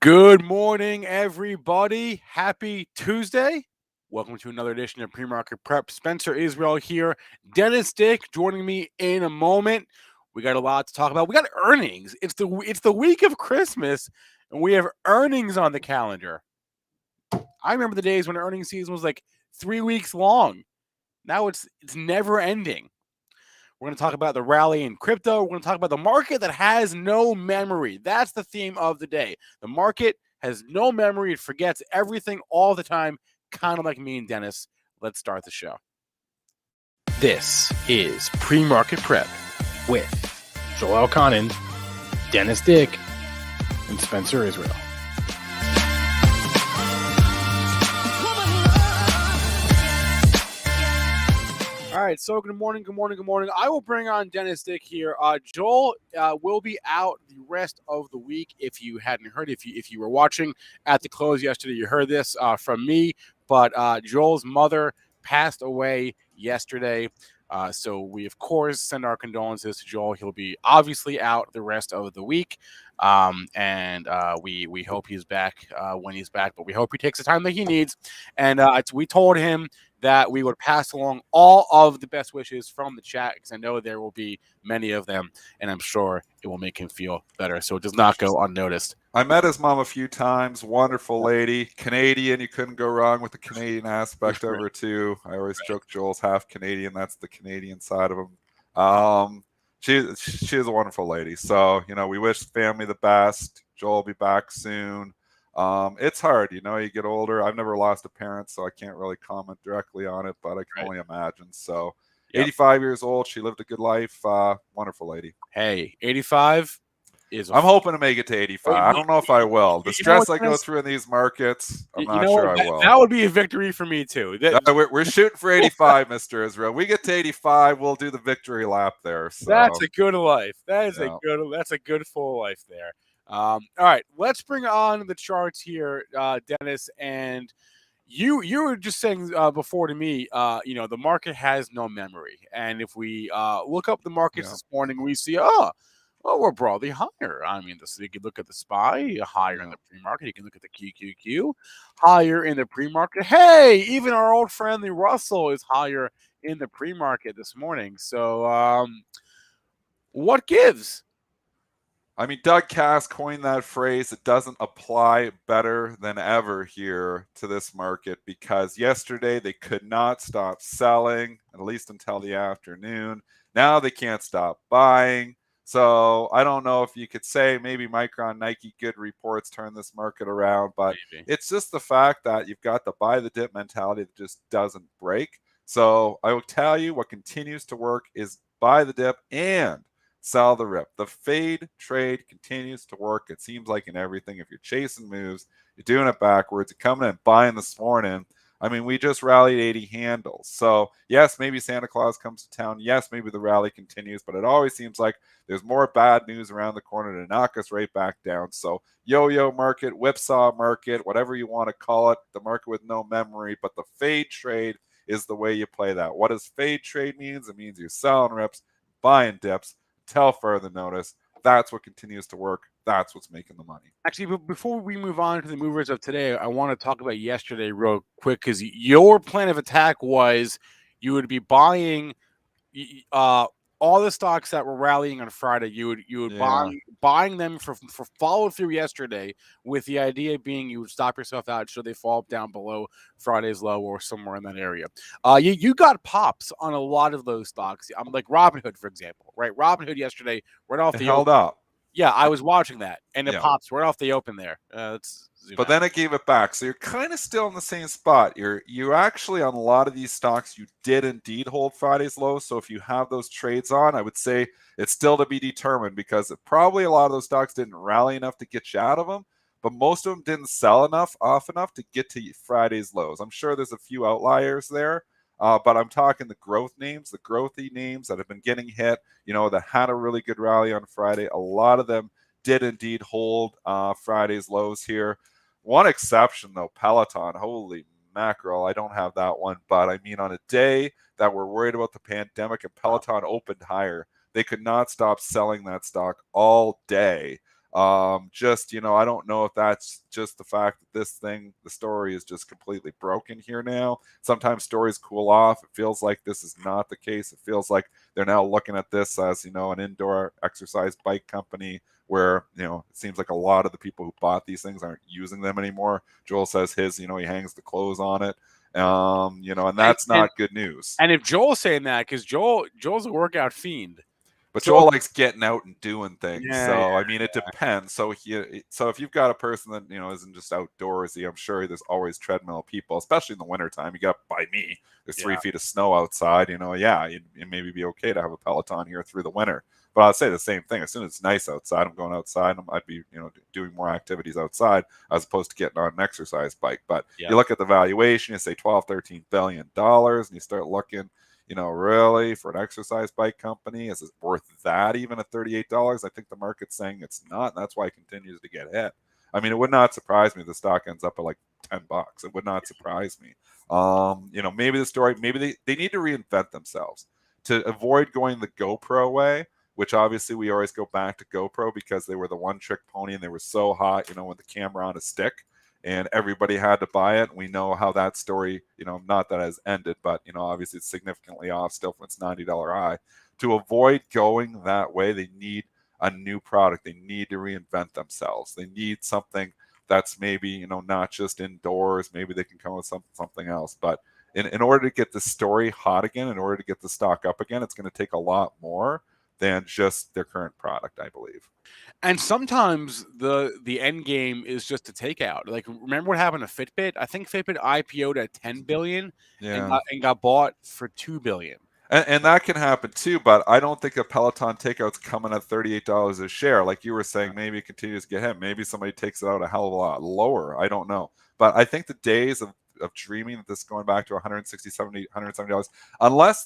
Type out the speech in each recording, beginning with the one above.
Good morning, everybody. Happy Tuesday. Welcome to another edition of Pre-Market Prep. Spencer Israel here. Dennis Dick joining me in a moment. We got a lot to talk about. We got earnings. It's the week of Christmas, and we have earnings on the calendar. I remember the days when earnings season was like 3 weeks long. Now it's never ending. We're going to talk about the rally in crypto. We're going to talk about the market that has no memory. That's the theme of the day. The market has no memory. It forgets everything all the time, kind of like me and Dennis. Let's start the show. This is Pre-Market Prep with Joel Elconin, Dennis Dick, and Spencer Israel. All right, so good morning. I will bring on Dennis Dick here. Joel will be out the rest of the week. If you hadn't heard, if you were watching at the close yesterday, you heard this from me. But Joel's mother passed away yesterday. So we, of course, send our condolences to Joel. He'll be obviously out the rest of the week. And we hope he's back when he's back. But we hope he takes the time that he needs. And we told him that we would pass along all of the best wishes from the chat, because I know there will be many of them, and I'm sure it will make him feel better. So it does not go unnoticed. I met his mom a few times. Wonderful lady. Canadian. You couldn't go wrong with the Canadian aspect of her, too. I always joke Joel's half Canadian. That's the Canadian side of him. She is a wonderful lady. So, we wish the family the best. Joel will be back soon. It's hard, you get older. I've never lost a parent, so I can't really comment directly on it, but I can only imagine. So, yep. 85 years old. She lived a good life. Wonderful lady. Hey, 85 is... I'm hoping to make it to 85. I don't know if I will. The stress I go through in these markets, I'm not sure I will. That would be a victory for me, too. We're shooting for 85, Mr. Israel. We get to 85, we'll do the victory lap there. So. That's a good life. That's a good full life there. All right, let's bring on the charts here, Dennis. And you were just saying before to me, the market has no memory. And if we look up the markets this morning, we see, we're broadly higher. I mean, you can look at the SPY, higher in the pre-market. You can look at the QQQ, higher in the pre-market. Hey, even our old friend, the Russell, is higher in the pre-market this morning. So what gives? I mean, Doug Cass coined that phrase. It doesn't apply better than ever here to this market, because yesterday they could not stop selling, at least until the afternoon. Now they can't stop buying. So I don't know if you could say maybe Micron and Nike good reports turn this market around, but it's just the fact that you've got the buy the dip mentality that just doesn't break. So I will tell you what continues to work is buy the dip and sell the rip. The fade trade continues to work. It seems like in everything. If you're chasing moves, you're doing it backwards. You're coming in buying this morning. I mean, we just rallied 80 handles. So, yes, maybe Santa Claus comes to town. Yes, maybe the rally continues. But it always seems like there's more bad news around the corner to knock us right back down. So, yo-yo market, whipsaw market, whatever you want to call it, the market with no memory. But the fade trade is the way you play that. What does fade trade means? It means you're selling rips, buying dips, till further notice. That's what continues to work. That's what's making the money. Actually, before we move on to the movers of today, I want to talk about yesterday real quick, because your plan of attack was you would be buying all the stocks that were rallying on Friday. You would buying them for follow through yesterday, with the idea being you would stop yourself out should they fall down below Friday's low or somewhere in that area. You got pops on a lot of those stocks. Like Robinhood, for example, right? Robinhood yesterday right off the held up. Yeah, I was watching that, and it pops right off the open there. But then it gave it back. So you're kind of still in the same spot. You're actually on a lot of these stocks, you did indeed hold Friday's low. So if you have those trades on, I would say it's still to be determined, because probably a lot of those stocks didn't rally enough to get you out of them. But most of them didn't sell off enough to get to Friday's lows. I'm sure there's a few outliers there. But I'm talking the growth names, the growthy names that have been getting hit, that had a really good rally on Friday. A lot of them did indeed hold Friday's lows here. One exception, though, Peloton. Holy mackerel, I don't have that one. But I mean, on a day that we're worried about the pandemic and Peloton opened higher, they could not stop selling that stock all day. Just, I don't know if that's just the fact that the story is just completely broken here now. Sometimes stories cool off. It feels like this is not the case. It feels like they're now looking at this as, an indoor exercise bike company where, it seems like a lot of the people who bought these things aren't using them anymore. Joel says his, he hangs the clothes on it. And that's not good news. And if Joel's saying that, because Joel's a workout fiend. But Joel likes getting out and doing things. Yeah, So, I mean, it depends. So if you've got a person that, isn't just outdoorsy, I'm sure there's always treadmill people, especially in the wintertime. You got by me, there's 3 feet of snow outside, it maybe be okay to have a Peloton here through the winter. But I'll say the same thing. As soon as it's nice outside, I'm going outside. I'd be, doing more activities outside as opposed to getting on an exercise bike. But you look at the valuation, you say $12, $13 billion, and you start looking, really, for an exercise bike company, is it worth that even at $38? I think the market's saying it's not, and that's why it continues to get hit. I mean, it would not surprise me if the stock ends up at like $10. It would not surprise me. Maybe the story, maybe they need to reinvent themselves to avoid going the GoPro way, which obviously we always go back to GoPro because they were the one-trick pony and they were so hot, with the camera on a stick. And everybody had to buy it. We know how that story, not that has ended, but, obviously it's significantly off still from its $90 high. To avoid going that way, they need a new product. They need to reinvent themselves. They need something that's maybe, not just indoors. Maybe they can come with something else. But in order to get the story hot again, in order to get the stock up again, it's going to take a lot more than just their current product, I believe. And sometimes the end game is just a takeout. Like, remember what happened to Fitbit? I think Fitbit IPO'd at $10 billion and got bought for $2 billion. And that can happen too, but I don't think a Peloton takeout's coming at $38 a share. Like you were saying, maybe it continues to get hit. Maybe somebody takes it out a hell of a lot lower. I don't know. But I think the days of dreaming that this is going back to $160, $170, unless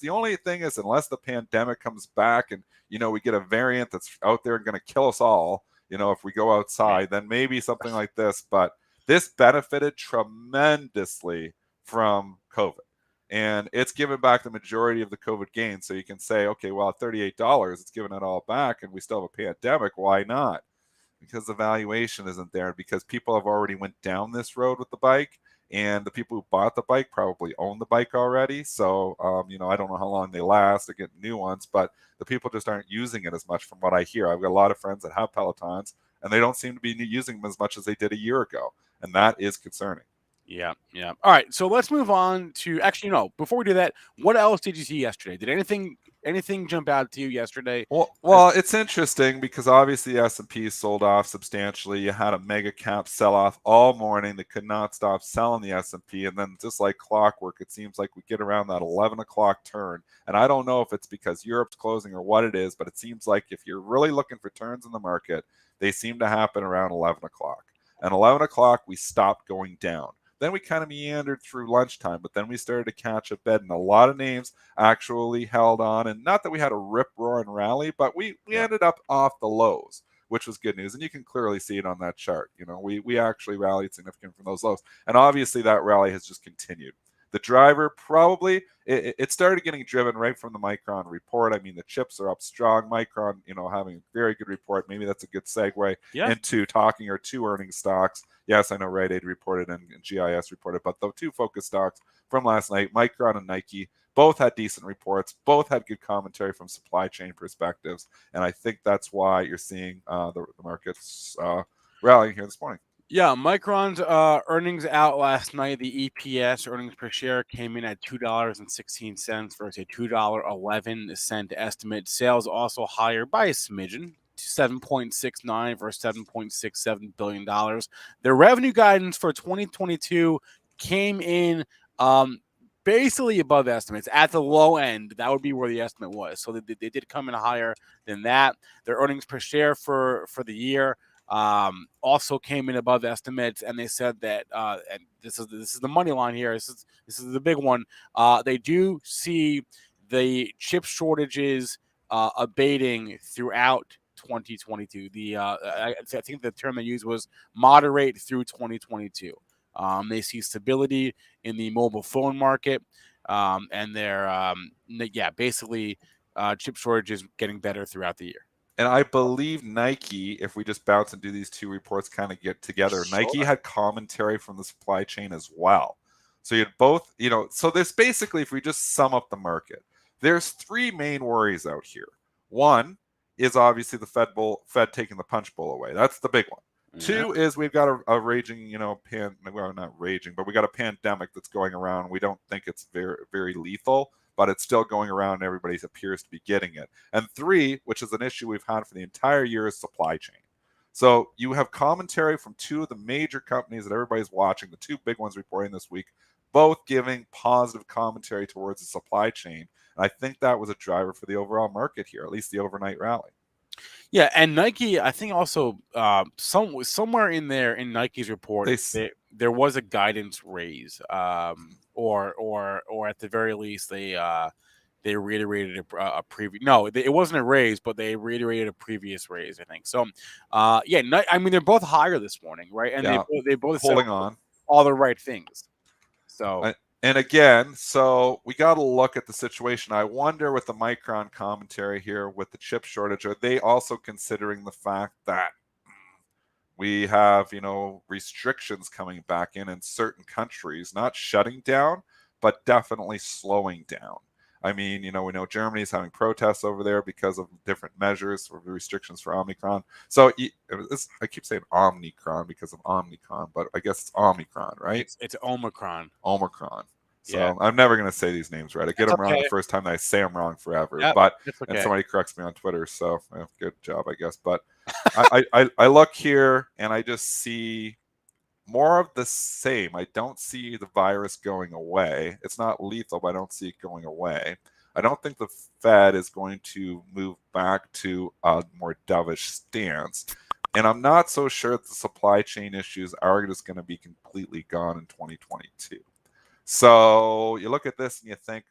the pandemic comes back and, we get a variant that's out there and going to kill us all, if we go outside, then maybe something like this. But this benefited tremendously from COVID. And it's given back the majority of the COVID gains. So you can say, okay, well, at $38, it's given it all back and we still have a pandemic. Why not? Because the valuation isn't there, because people have already went down this road with the bike, and the people who bought the bike probably own the bike already. So, I don't know how long they last to get new ones, but the people just aren't using it as much from what I hear. I've got a lot of friends that have Pelotons, and they don't seem to be using them as much as they did a year ago. And that is concerning. Yeah. All right, so let's move on to, actually, before we do that, what else did you see yesterday? Did anything jump out to you yesterday? Well, it's interesting because obviously the S&P sold off substantially. You had a mega cap sell off all morning. They could not stop selling the S&P, and then just like clockwork, it seems like we get around that 11 o'clock turn. And I don't know if it's because Europe's closing or what it is, but it seems like if you're really looking for turns in the market, they seem to happen around 11 o'clock. And 11 o'clock, we stopped going down. Then we kind of meandered through lunchtime, but then we started to catch a bed, and a lot of names actually held on. And not that we had a rip-roaring rally, but we ended up off the lows, which was good news. And you can clearly see it on that chart. We actually rallied significantly from those lows. And obviously that rally has just continued. The driver probably, it started getting driven right from the Micron report. I mean, the chips are up strong. Micron, having a very good report. Maybe that's a good segue into talking our two earnings stocks. Yes, I know Rite Aid reported and GIS reported, but the two focus stocks from last night, Micron and Nike, both had decent reports. Both had good commentary from supply chain perspectives. And I think that's why you're seeing the markets rallying here this morning. Yeah, Micron's earnings out last night. The EPS, earnings per share, came in at $2.16 versus a $2.11 estimate. Sales also higher by a smidgen, 7.69 versus $7.67 billion. Their revenue guidance for 2022 came in basically above estimates. At the low end, that would be where the estimate was. So they did come in higher than that. Their earnings per share for the year also came in above estimates, and they said that and this is the money line here. This is the big one. They do see the chip shortages abating throughout 2022. I think the term they used was moderate through 2022. They see stability in the mobile phone market, and they're basically chip shortages getting better throughout the year. And I believe Nike, if we just bounce and do these two reports kind of get together, Sure. Nike had commentary from the supply chain as well. So you had both, so there's basically, if we just sum up the market, there's three main worries out here. One is obviously the Fed taking the punch bowl away. That's the big one. Yeah. Two is we've got a raging, well, not raging, but we got a pandemic that's going around. We don't think it's very, very lethal, but it's still going around and everybody appears to be getting it. And three, which is an issue we've had for the entire year, is supply chain. So you have commentary from two of the major companies that everybody's watching, the two big ones reporting this week, both giving positive commentary towards the supply chain. And I think that was a driver for the overall market here, at least the overnight rally. Yeah, and Nike, I think also somewhere in there in Nike's report, there was a guidance raise, or at the very least they reiterated a previous. No, it wasn't a raise, but they reiterated a previous raise, I think. So, yeah, I mean they're both higher this morning, right? And they both holding said on all the right things. So. And again, so we got to look at the situation. I wonder with the Micron commentary here with the chip shortage, are they also considering the fact that we have, restrictions coming back in certain countries, not shutting down, but definitely slowing down. I mean, we know Germany's having protests over there because of different measures for restrictions for Omicron. So I keep saying Omicron because of Omicron, but I guess it's Omicron, right? It's Omicron. Omicron. So yeah. I'm never going to say these names right. I get them wrong the first time, and I say them wrong forever. Yep, but okay. And somebody corrects me on Twitter, so good job, I guess. But I look here and I just see more of the same. I don't see the virus going away. It's not lethal, but I don't see it going away. I don't think the Fed is going to move back to a more dovish stance. And I'm not so sure that the supply chain issues are just going to be completely gone in 2022. So you look at this and you think,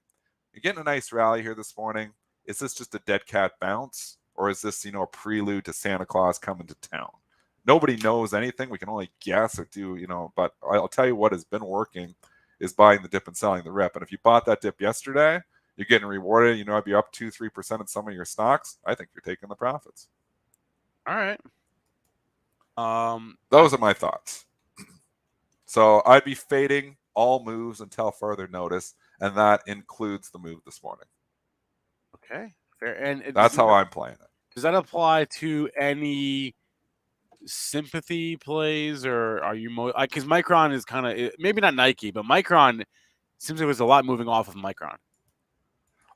you're getting a nice rally here this morning. Is this just a dead cat bounce? Or is this, a prelude to Santa Claus coming to town? Nobody knows anything. We can only guess or do, but I'll tell you what has been working is buying the dip and selling the rip. And if you bought that dip yesterday, you're getting rewarded. If you're up 2-3% in some of your stocks, I think you're taking the profits. All right. Those are my thoughts. So I'd be fading all moves until further notice, and that includes the move this morning. Okay, fair. And that's how I'm playing it. Does that apply to any sympathy plays, or are you because Micron is kind of maybe not Nike, but Micron seems like there's a lot moving off of Micron.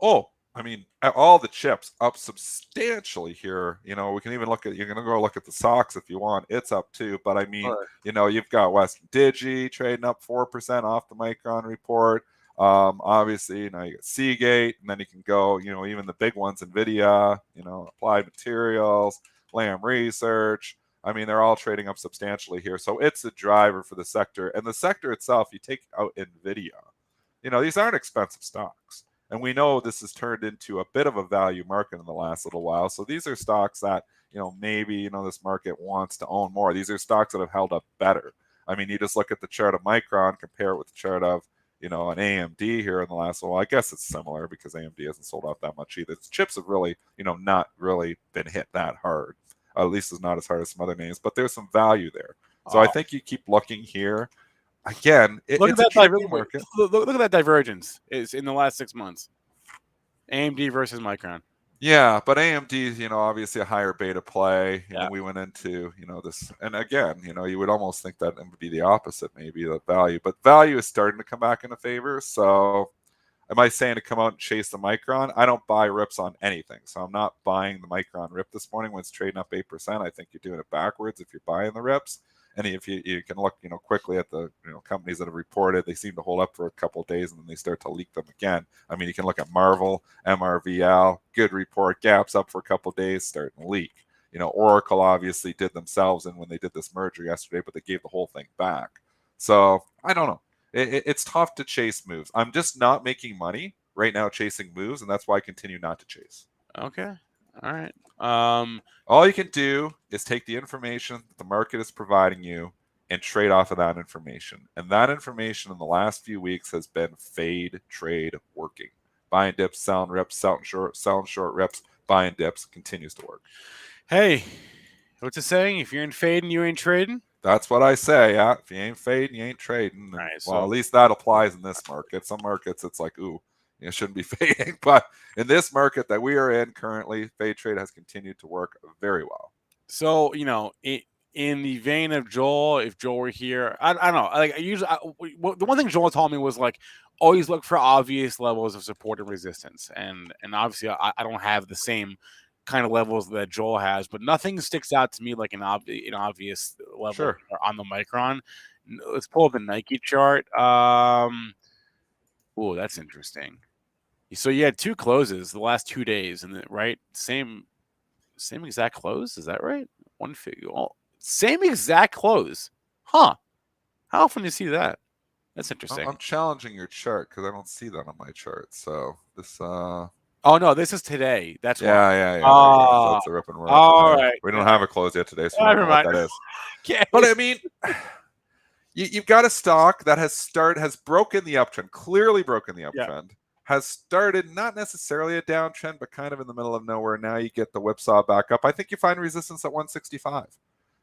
Oh, I mean, all the chips up substantially here. We can even look at, you're going to go look at the stocks if you want. It's up too. But I mean, you've got Western Digi trading up 4% off the Micron report. Obviously, you got Seagate, and then you can go, even the big ones, NVIDIA, Applied Materials, Lam Research. I mean, they're all trading up substantially here. So it's a driver for the sector. And the sector itself, you take out NVIDIA. These aren't expensive stocks. And we know this has turned into a bit of a value market in the last little while. So these are stocks that, maybe, this market wants to own more. These are stocks that have held up better. I mean, you just look at the chart of Micron, compare it with the chart of, an AMD here in the last little while. I guess it's similar because AMD hasn't sold out that much either. The chips have really, not really been hit that hard. At least it's not as hard as some other names, but there's some value there. So I think you keep looking here. Again, it's a tricky market. Look at that divergence is in the last 6 months. AMD versus Micron. Yeah, but AMD is, obviously a higher beta play. We went into, this, and again, you would almost think that it would be the opposite, maybe the value, but value is starting to come back into favor. So am I saying to come out and chase the Micron? I don't buy rips on anything. So I'm not buying the Micron rip this morning when it's trading up 8%. I think you're doing it backwards if you're buying the rips. And if you can look, quickly at the companies that have reported, they seem to hold up for a couple of days and then they start to leak them again. I mean, you can look at Marvel, MRVL, good report, gaps up for a couple of days, starting to leak. Oracle obviously did themselves in when they did this merger yesterday, but they gave the whole thing back. So I don't know. It's tough to chase moves. I'm just not making money right now chasing moves, and that's why I continue not to chase. Okay. All right. All you can do is take the information that the market is providing you and trade off of that information. And that information in the last few weeks has been fade trade working. Buying dips, selling rips, selling short rips, buying dips, continues to work. Hey, what's it saying? If you ain't fading, you ain't trading. That's what I say. Yeah, if you ain't fading, you ain't trading. And, Right, well, so at least that applies in this market. Some markets, it's like, ooh, you shouldn't be fading. But in this market that we are in currently, fade trade has continued to work very well. So, in the vein of Joel, if Joel were here, I don't know. Like the one thing Joel told me was like always look for obvious levels of support and resistance, and obviously I don't have the same kind of levels that Joel has, but nothing sticks out to me like an obvious level Sure. on the Micron. Let's pull up the Nike chart. Oh, that's interesting. So you had two closes the last 2 days, and right, same exact close. Is that right? One figure. Oh, same exact close. Huh. How often do you see that? That's interesting. I'm challenging your chart because I don't see that on my chart. So this Oh no, this is today. That's why. yeah. So that's a rip and roll. All right. We don't have a close yet today, so we don't Never know what mind. that is. Okay. But I mean, you've got a stock that has broken the uptrend, clearly broken the uptrend, has started not necessarily a downtrend, but kind of in the middle of nowhere. Now you get the whipsaw back up. I think you find resistance at 165.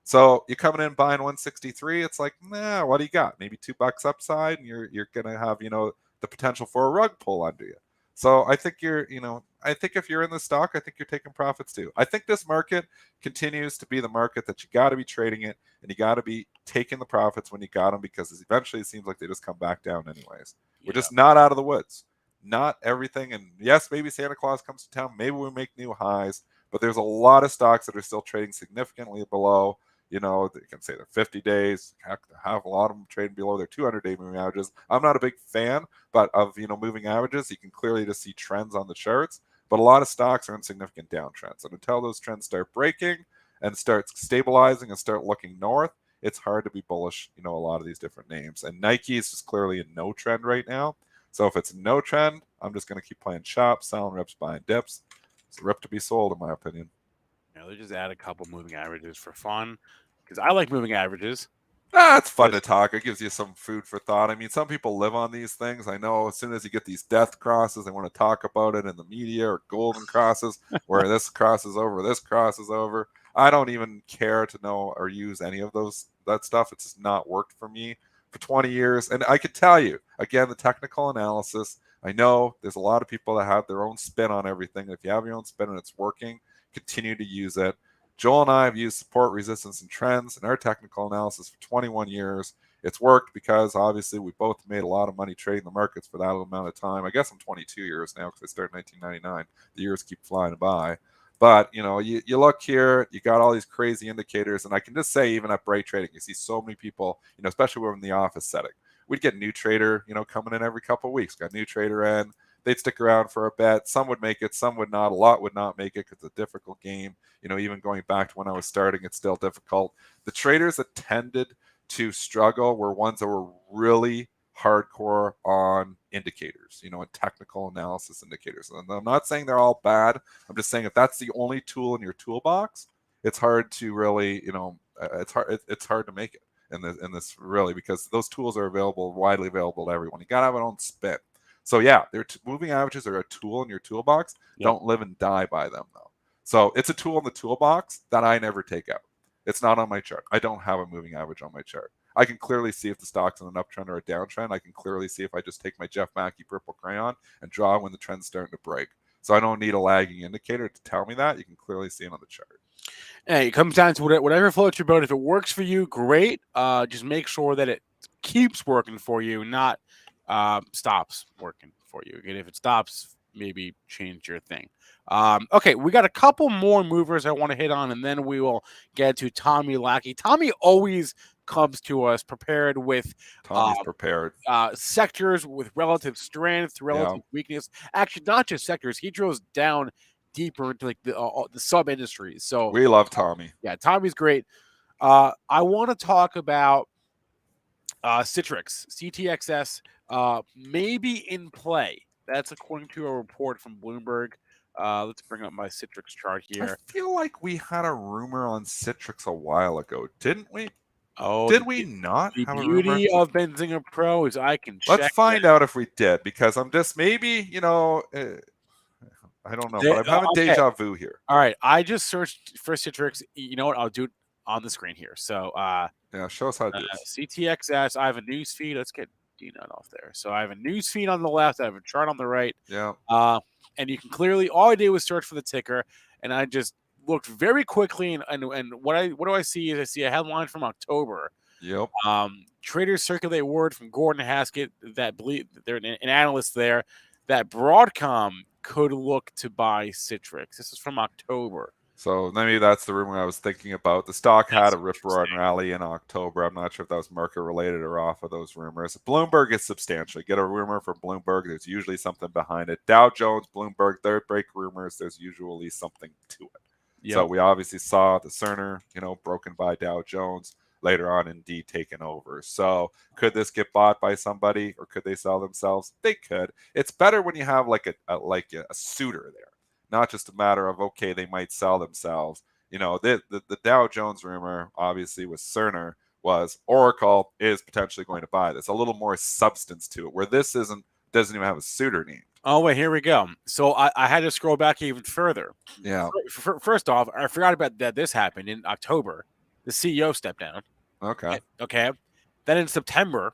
So you're coming in buying 163. It's like, nah, what do you got? Maybe $2 upside, and you're gonna have the potential for a rug pull under you. So I think I think if you're in the stock, I think you're taking profits too. I think this market continues to be the market that you got to be trading it, and you got to be taking the profits when you got them, because eventually it seems like they just come back down anyways. We're just not out of the woods. Not everything, and yes, maybe Santa Claus comes to town. Maybe we make new highs, but there's a lot of stocks that are still trading significantly below. You can say they're 50 days. Have a lot of them trading below their 200-day moving averages. I'm not a big fan, but of moving averages, you can clearly just see trends on the charts. But a lot of stocks are in significant downtrends, and until those trends start breaking and start stabilizing and start looking north, it's hard to be bullish. A lot of these different names, and Nike is just clearly in no trend right now. So if it's no trend, I'm just going to keep playing shop, selling rips, buying dips. It's a rip to be sold, in my opinion. They just add a couple moving averages for fun, because I like moving averages. It's fun to talk. It gives you some food for thought. I mean, some people live on these things. I know as soon as you get these death crosses, they want to talk about it in the media, or golden crosses, where this crosses over, this crosses over. I don't even care to know or use any of that stuff. It's just not worked for me for 20 years. And I could tell you, again, the technical analysis, I know there's a lot of people that have their own spin on everything. If you have your own spin and it's working, continue to use it. Joel and I have used support, resistance, and trends in our technical analysis for 21 years. It's worked because obviously we both made a lot of money trading the markets for that amount of time. I guess I'm 22 years now because I started in 1999. The years keep flying by. But, you look here, you got all these crazy indicators. And I can just say, even at Bright Trading, you see so many people, especially when we're in the office setting. We'd get a new trader, coming in every couple of weeks. Got a new trader in. They'd stick around for a bit. Some would make it, some would not. A lot would not make it because it's a difficult game. Even going back to when I was starting, it's still difficult. The traders that tended to struggle were ones that were really hardcore on indicators, and technical analysis indicators. And I'm not saying they're all bad. I'm just saying if that's the only tool in your toolbox, it's hard to really, it's hard to make it in this really, because those tools are widely available to everyone. You got to have an own spin. So yeah, moving averages are a tool in your toolbox. Yep. Don't live and die by them though. So it's a tool in the toolbox that I never take out. It's not on my chart. I don't have a moving average on my chart. I can clearly see if the stock's in an uptrend or a downtrend. I can clearly see if I just take my Jeff Mackey purple crayon and draw when the trend's starting to break. So I don't need a lagging indicator to tell me that. You can clearly see it on the chart. Hey, it comes down to whatever floats your boat. If it works for you, great. Just make sure that it keeps working for you, not stops working for you. And if it stops, maybe change your thing. Okay, we got a couple more movers I want to hit on, and then we will get to Tommy Lackey. Tommy always comes to us prepared with sectors with relative strength, relative weakness. Actually, not just sectors. He drills down deeper into like the sub industries. So we love Tommy. Yeah, Tommy's great. I want to talk about Citrix, CTXS, maybe in play. That's according to a report from Bloomberg. Let's bring up my Citrix chart here. I feel like we had a rumor on Citrix a while ago, didn't we? Oh, did we not the have a rumor? beauty of Benzinga Pro is I can check. Let's find out if we did, because I'm just maybe, I don't know, but I'm having deja vu here. All right, I just searched for Citrix. You know what? I'll do it on the screen here. So, yeah, show us how to do this. CTXS. I have a news feed. Let's get DNUT off there. So I have a news feed on the left. I have a chart on the right. Yeah. And you can clearly, all I did was search for the ticker, and I just looked very quickly. And what do I see is I see a headline from October. Yep. Traders circulate word from Gordon Haskett that believe they're an analyst there that Broadcom could look to buy Citrix. This is from October. So maybe that's the rumor I was thinking about. The stock had a rip-roaring rally in October. I'm not sure if that was market-related or off of those rumors. Bloomberg is substantial. Get a rumor from Bloomberg, there's usually something behind it. Dow Jones, Bloomberg, they break rumors. There's usually something to it. Yep. So we obviously saw the Cerner, broken by Dow Jones. Later on, indeed, taken over. So could this get bought by somebody, or could they sell themselves? They could. It's better when you have like a suitor there. Not just a matter of, okay, they might sell themselves. The Dow Jones rumor, obviously, with Cerner was Oracle is potentially going to buy this. A little more substance to it, where this doesn't even have a suitor name. Oh, wait, here we go. So I had to scroll back even further. Yeah. First off, I forgot about that. This happened in October. The CEO stepped down. Okay. Okay. Then in September,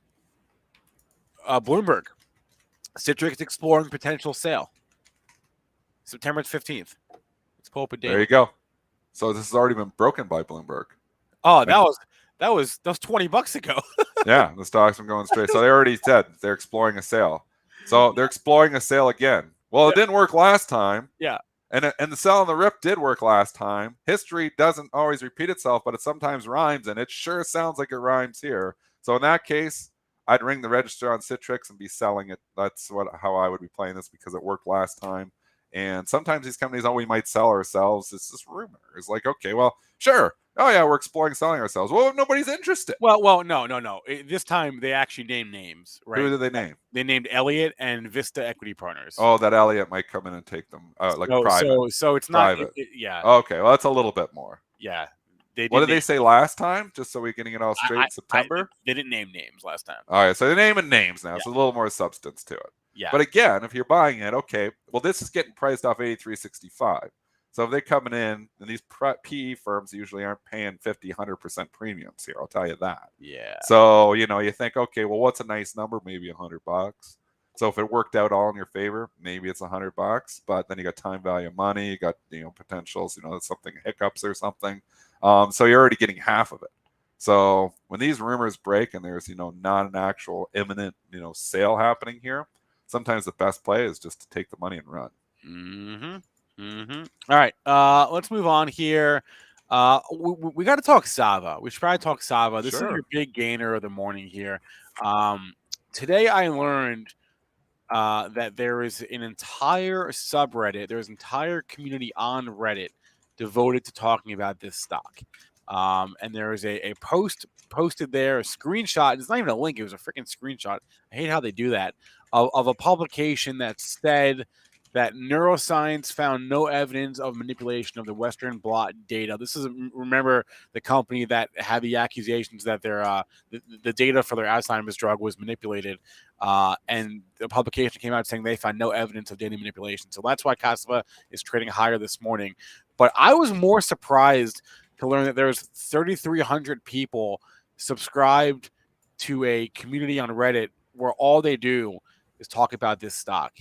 Bloomberg, Citrix exploring potential sale. September 15th. Let's pull up a date. There you go. So this has already been broken by Bloomberg. Oh, that was $20 ago. Yeah, the stock's been going straight. So they already said they're exploring a sale. So they're exploring a sale again. Well, it didn't work last time. Yeah. And the sell and the rip did work last time. History doesn't always repeat itself, but it sometimes rhymes, and it sure sounds like it rhymes here. So in that case, I'd ring the register on Citrix and be selling it. That's how I would be playing this, because it worked last time. And sometimes these companies, we might sell ourselves. It's just rumor. It's like, okay, well, sure. Oh, yeah, we're exploring selling ourselves. Well, nobody's interested. Well, no. This time they actually named names, right? Who did they name? They named Elliott and Vista Equity Partners. Oh, that Elliott might come in and take them, private. So it's not private. Yeah. Okay, well, that's a little bit more. Yeah. What did they say last time? Just so we're getting it all straight in September? They didn't name names last time. All right, so they're naming names now, so a little more substance to it. Yeah. But again, if you're buying it, okay, well, this is getting priced off 83.65. So if they're coming in, and these PE firms usually aren't paying 50, 100% premiums here, I'll tell you that. Yeah. So, you think, okay, well, what's a nice number? Maybe $100. So if it worked out all in your favor, maybe it's $100. But then you got time value of money, you got, potentials, something, hiccups or something. So you're already getting half of it. So when these rumors break and there's, not an actual imminent, sale happening here, sometimes the best play is just to take the money and run. Mm-hmm. Mm-hmm. All right. Let's move on here. We got to talk SAVA. We should probably talk SAVA. This is your big gainer of the morning here. Today I learned that there is an entire subreddit, there's an entire community on Reddit devoted to talking about this stock. And there is a post posted there, a screenshot. It's not even a link. It was a freaking screenshot. I hate how they do that, of a publication that said that neuroscience found no evidence of manipulation of the Western blot data. This is, remember, the company that had the accusations that their the data for their Alzheimer's drug was manipulated. And the publication came out saying they found no evidence of data manipulation. So that's why SAVA is trading higher this morning. But I was more surprised to learn that there's 3,300 people subscribed to a community on Reddit where all they do is talk about this stock.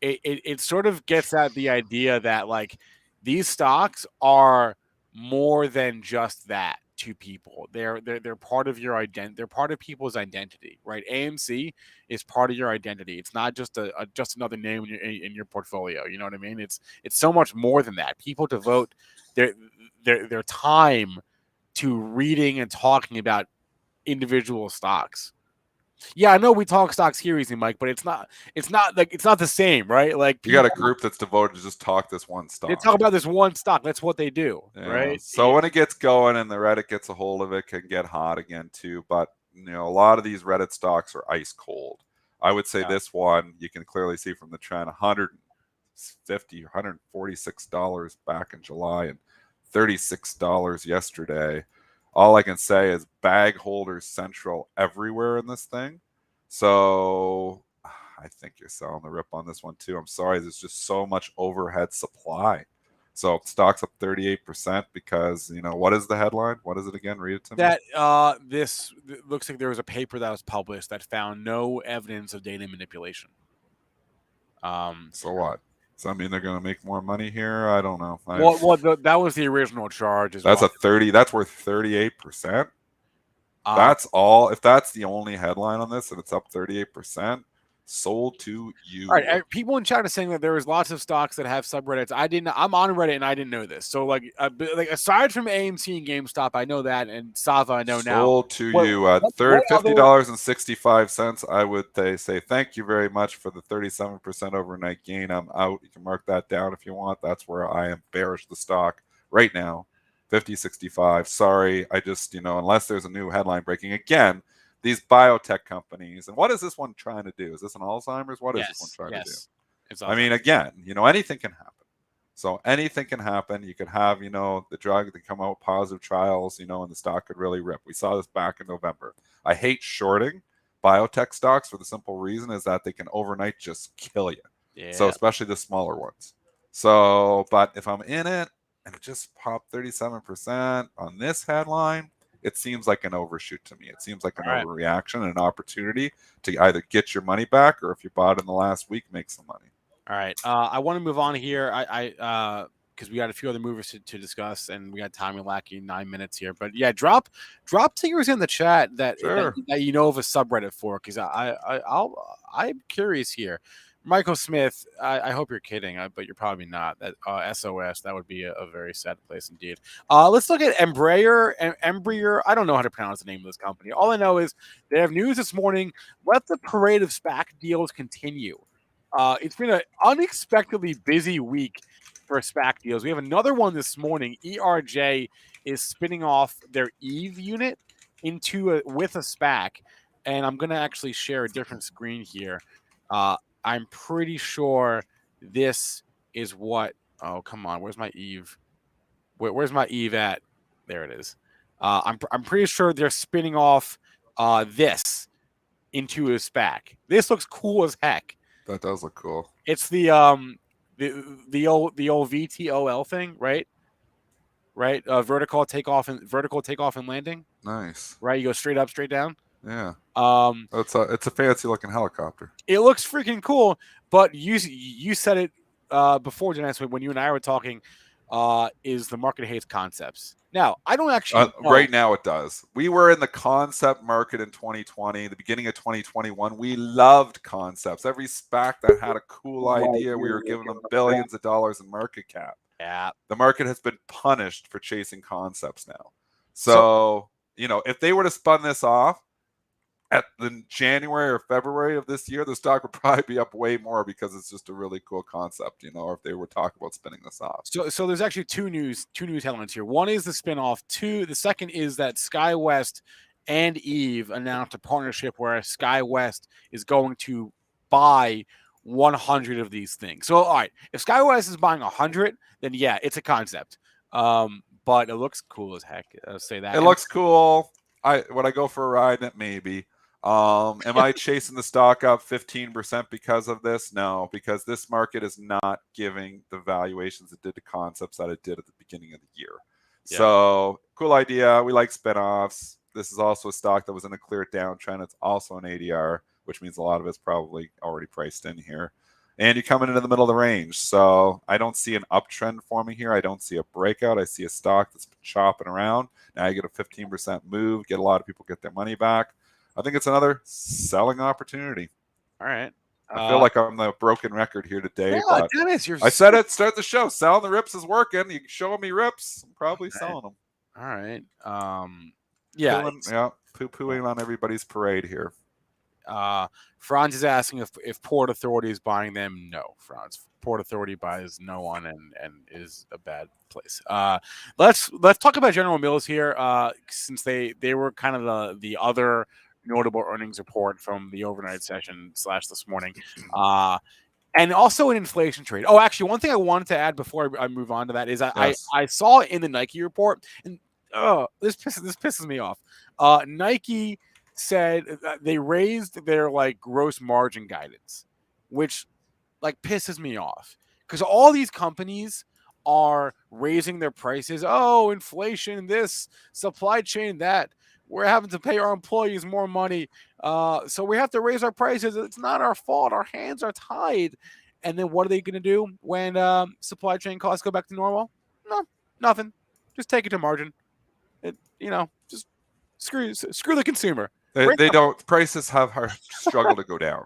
It sort of gets at the idea that, like, these stocks are more than just that to people. They're part of your identity. They're part of people's identity, right? AMC is part of your identity. It's not just just another name in your portfolio. You know what I mean? It's so much more than that. People devote their time to reading and talking about individual stocks. Yeah, I know we talk stocks here, easy, Mike, but it's not the same, right? Like, you got a group that's devoted to just talk this one stock. They talk about this one stock. That's what they do, right? So when it gets going and the Reddit gets a hold of it, can get hot again too. But a lot of these Reddit stocks are ice cold. I would say this one, you can clearly see from the trend, $150, $146 back in July and $36 yesterday. All I can say is bag holders central everywhere in this thing. So I think you're selling the rip on this one too. I'm sorry, there's just so much overhead supply. So stock's up 38% because, what is the headline? What is it again? Read it to me. That this looks like there was a paper that was published that found no evidence of data manipulation. So what? Does that mean they're going to make more money here? I don't know. That was the original charge. That's that's worth 38%. That's all. If that's the only headline on this and it's up 38%, sold to you. All right, people in chat are saying that there was lots of stocks that have subreddits. I'm on Reddit and I didn't know this. So like aside from AMC and GameStop, I know that, and SAVA I know now. Sold to you at $50.65. I would say thank you very much for the 37% overnight gain. I'm out. You can mark that down if you want. That's where I am bearish the stock right now. 50.65. Sorry, I just unless there's a new headline breaking again. These biotech companies, and what is this one trying to do? Is this an Alzheimer's? What is this one trying to do? I mean, again, anything can happen. So anything can happen. You could have, the drug that come out with positive trials, and the stock could really rip. We saw this back in November. I hate shorting biotech stocks for the simple reason is that they can overnight just kill you. Yeah. So especially the smaller ones. So, but if I'm in it and it just popped 37% on this headline, it seems like an overshoot to me. It seems like an overreaction and an opportunity to either get your money back or if you bought in the last week, make some money. All right. I want to move on here. Because we got a few other movers to discuss, and we got time and Lackey 9 minutes here. But yeah, drop tickers in the chat that you know of a subreddit for, because I'm curious here. Michael Smith, I hope you're kidding, but you're probably not. That SOS, that would be a very sad place indeed. Let's look at Embraer. Embraer, I don't know how to pronounce the name of this company. All I know is they have news this morning. Let the parade of SPAC deals continue. It's been an unexpectedly busy week for SPAC deals. We have another one this morning. ERJ is spinning off their Eve unit with a SPAC, and I'm going to actually share a different screen here. I'm pretty sure this is what. Oh, come on. Where's my Eve? Where's my Eve at? There it is. I'm pretty sure they're spinning off this into a SPAC. This looks cool as heck. That does look cool. It's the old VTOL thing, right? Right. Vertical takeoff and landing. Nice. Right. You go straight up, straight down. Yeah. It's a fancy looking helicopter. It looks freaking cool, but you said it before, Dennis, when you and I were talking. Is the market hates concepts. Now, I don't actually right now it does. We were in the concept market in 2020, the beginning of 2021. We loved concepts. Every SPAC that had a cool idea, we were giving them billions of dollars in market cap. Yeah. The market has been punished for chasing concepts now. So if they were to spun this off at the January or February of this year, the stock would probably be up way more because it's just a really cool concept, or if they were talking about spinning this off. So there's actually two news headlines here. One is the spinoff. The second is that SkyWest and Eve announced a partnership where SkyWest is going to buy 100 of these things. So, all right, if SkyWest is buying 100, then yeah, it's a concept. But it looks coul as heck. I'll say that. It looks cool. Would I go for a ride? That maybe. Am I chasing the stock up 15% because of this? No, because this market is not giving the valuations it did to concepts that it did at the beginning of the year. Yeah. So cool idea. We like spinoffs. This is also a stock that was in a clear downtrend. It's also an ADR, which means a lot of it's probably already priced in here. And you're coming into the middle of the range. So I don't see an uptrend forming here. I don't see a breakout. I see a stock that's been chopping around. Now you get a 15% move, get a lot of people get their money back. I think it's another selling opportunity. All right. I feel like I'm the broken record here today. Yeah, but Dennis, I said it, start the show. Selling the rips is working. You can show me rips. I'm probably selling them. All right. Yeah. Poo-pooing on everybody's parade here. Franz is asking if Port Authority is buying them. No, Franz. Port Authority buys no one and is a bad place. Let's talk about General Mills here, since they were kind of the other notable earnings report from the overnight session / this morning. And also an inflation trade. Oh, actually, one thing I wanted to add before I move on to that is I saw in the Nike report, and this pisses me off. Nike said they raised their gross margin guidance. which like pisses me off because all these companies are raising their prices. Oh, inflation, this, supply chain, that. We're having to pay our employees more money. So we have to raise our prices. It's not our fault. Our hands are tied. And then what are they going to do when supply chain costs go back to normal? No, nothing. Just take it to margin. Just screw the consumer. They don't. Prices have struggled to go down.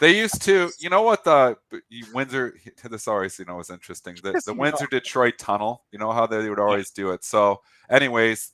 They used to, you know what, the Windsor, this always, was interesting. The Windsor Detroit tunnel, you know how they would always do it. So anyways,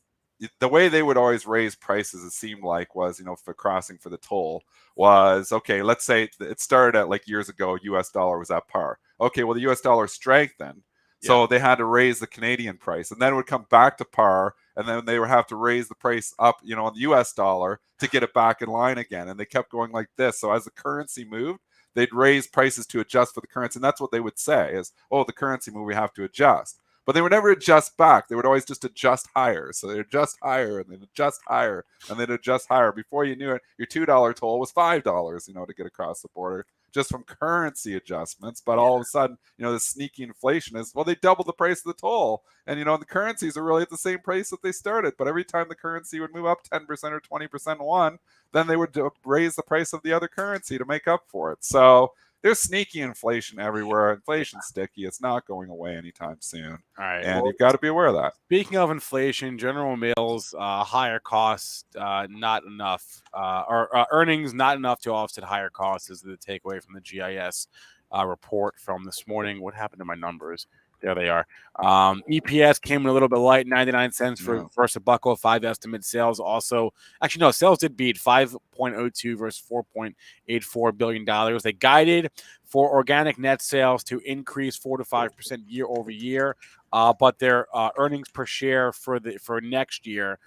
the way they would always raise prices, it seemed like, was, for crossing for the toll was, okay, let's say it started at like years ago, US dollar was at par. Okay, well, the US dollar strengthened. So they had to raise the Canadian price, and then it would come back to par, and then they would have to raise the price up, on the US dollar to get it back in line again. And they kept going like this. So as the currency moved, they'd raise prices to adjust for the currency. And that's what they would say is, oh, the currency moved, we have to adjust. But they would never adjust back. They would always just adjust higher. So they'd adjust higher, and they'd adjust higher, and they'd adjust higher. Before you knew it, your $2 toll was $5, to get across the border, just from currency adjustments. But all of a sudden, the sneaky inflation is, well, they doubled the price of the toll. And, the currencies are really at the same price that they started. But every time the currency would move up 10% or 20% one, then they would raise the price of the other currency to make up for it. So there's sneaky inflation everywhere. Inflation's sticky. It's not going away anytime soon. All right. And you've got to be aware of that. Speaking of inflation, General Mills, higher costs, not enough, or earnings not enough to offset higher costs is the takeaway from the GIS report from this morning. What happened to my numbers? There they are. EPS came in a little bit light, 99 cents versus $1.05 estimate. Sales also, actually, no, sales did beat 5.02 versus $4.84 billion. They guided for organic net sales to increase 4 to 5% year over year. But their earnings per share for next year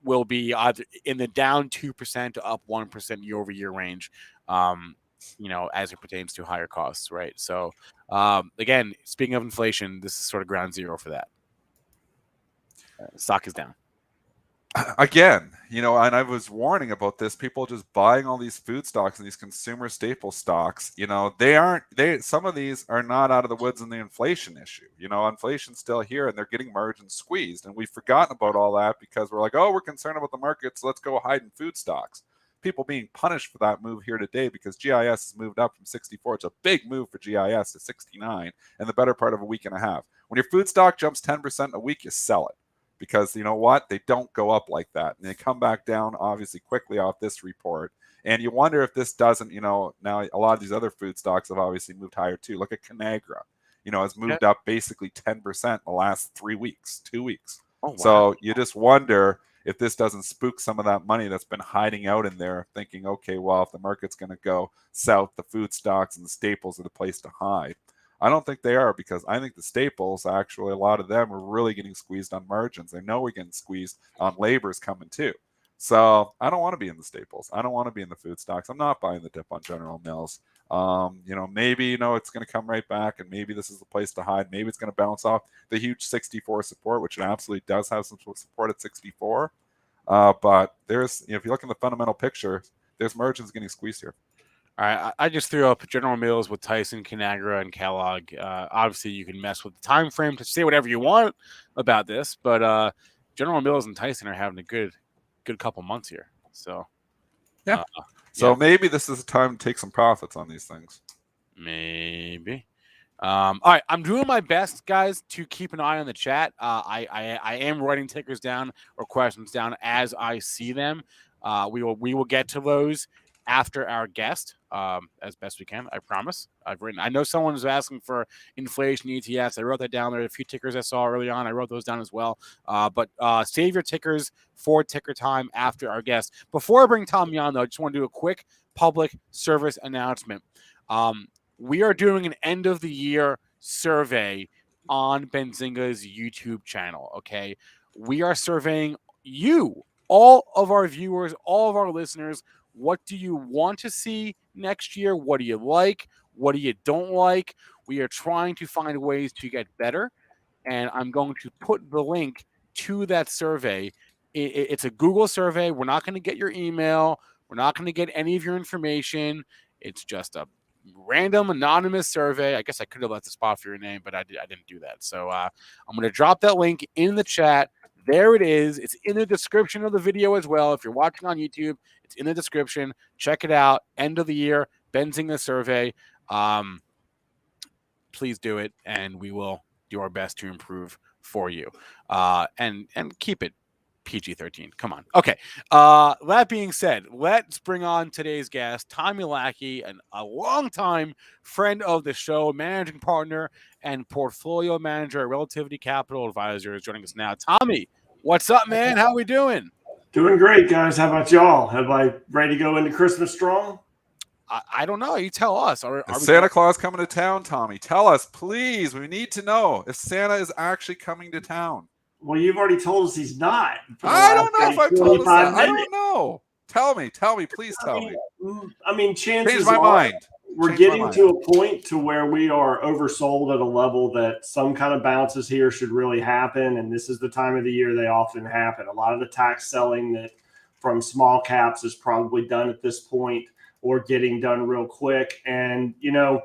will be either in the down 2% to up 1% year over year range. As it pertains to higher costs, right? So, again, speaking of inflation, this is sort of ground zero for that. Stock is down. Again, and I was warning about this, people just buying all these food stocks and these consumer staple stocks, some of these are not out of the woods in the inflation issue. Inflation's still here and they're getting margins squeezed. And we've forgotten about all that because we're like, oh, we're concerned about the market, so let's go hide in food stocks. People being punished for that move here today because GIS has moved up from 64. It's a big move for GIS to 69 in the better part of a week and a half. When your food stock jumps 10% a week, you sell it because you know what? They don't go up like that. And they come back down, obviously, quickly off this report. And you wonder if this doesn't, now a lot of these other food stocks have obviously moved higher too. Look at Conagra, has moved up basically 10% in the last 2 weeks. Oh, wow. So you just wonder if this doesn't spook some of that money that's been hiding out in there, thinking, okay, well, if the market's going to go south, the food stocks and the staples are the place to hide. I don't think they are, because I think the staples, actually, a lot of them are really getting squeezed on margins. I know we're getting squeezed on labor's coming too. So I don't want to be in the staples. I don't want to be in the food stocks. I'm not buying the dip on General Mills. Maybe, it's going to come right back, and maybe this is the place to hide. Maybe it's going to bounce off the huge 64 support, which it absolutely does have some support at 64. But there's, if you look in the fundamental picture, there's margins getting squeezed here. All right, I just threw up General Mills with Tyson, Conagra, and Kellogg. Obviously, you can mess with the time frame to say whatever you want about this, but General Mills and Tyson are having a good couple months here. So, yeah. So maybe this is a time to take some profits on these things. Maybe. All right, I'm doing my best, guys, to keep an eye on the chat. I am writing tickers down or questions down as I see them. We will get to those after our guest, as best we can. I promise. I know someone is asking for inflation ETFs. I wrote that down. There are a few tickers I saw early on. I wrote those down as well. But save your tickers for ticker time after our guest. Before I bring Tommy on, though, I just want to do a quick public service announcement. We are doing an end of the year survey on Benzinga's YouTube channel. Okay, we are surveying you, all of our viewers, all of our listeners. What do you want to see next year? What do you like? What do you don't like? We are trying to find ways to get better, and I'm going to put the link to that survey. It's a Google survey. We're not going to get your email. We're not going to get any of your information. It's just a random anonymous survey. I guess I could have left a spot for your name, but I didn't do that. So I'm going to drop that link in the chat. There it is. It's in the description of the video as well. If you're watching on YouTube, it's in the description. Check it out. End of the year, Benzinga survey. Please do it, and we will do our best to improve for you. And keep it PG-13. Come on. Okay. That being said, let's bring on today's guest, Tommy Lackey, a longtime friend of the show, managing partner and portfolio manager at Relativity Capital Advisors, joining us now. Tommy, what's up, man? How we doing? Doing great, guys. How about y'all? Have I ready to go into Christmas strong? I don't know. You tell us. Is Santa Claus coming to town, Tommy? Tell us, please. We need to know if Santa is actually coming to town. Well, you've already told us he's not. I don't know if I've told us that. I don't know. Tell me. Please tell me. I mean, chances Change my are mind. we're getting to a point to where we are oversold at a level that some kind of bounces here should really happen. And this is the time of the year they often happen. A lot of the tax selling that from small caps is probably done at this point, or getting done real quick. And, you know,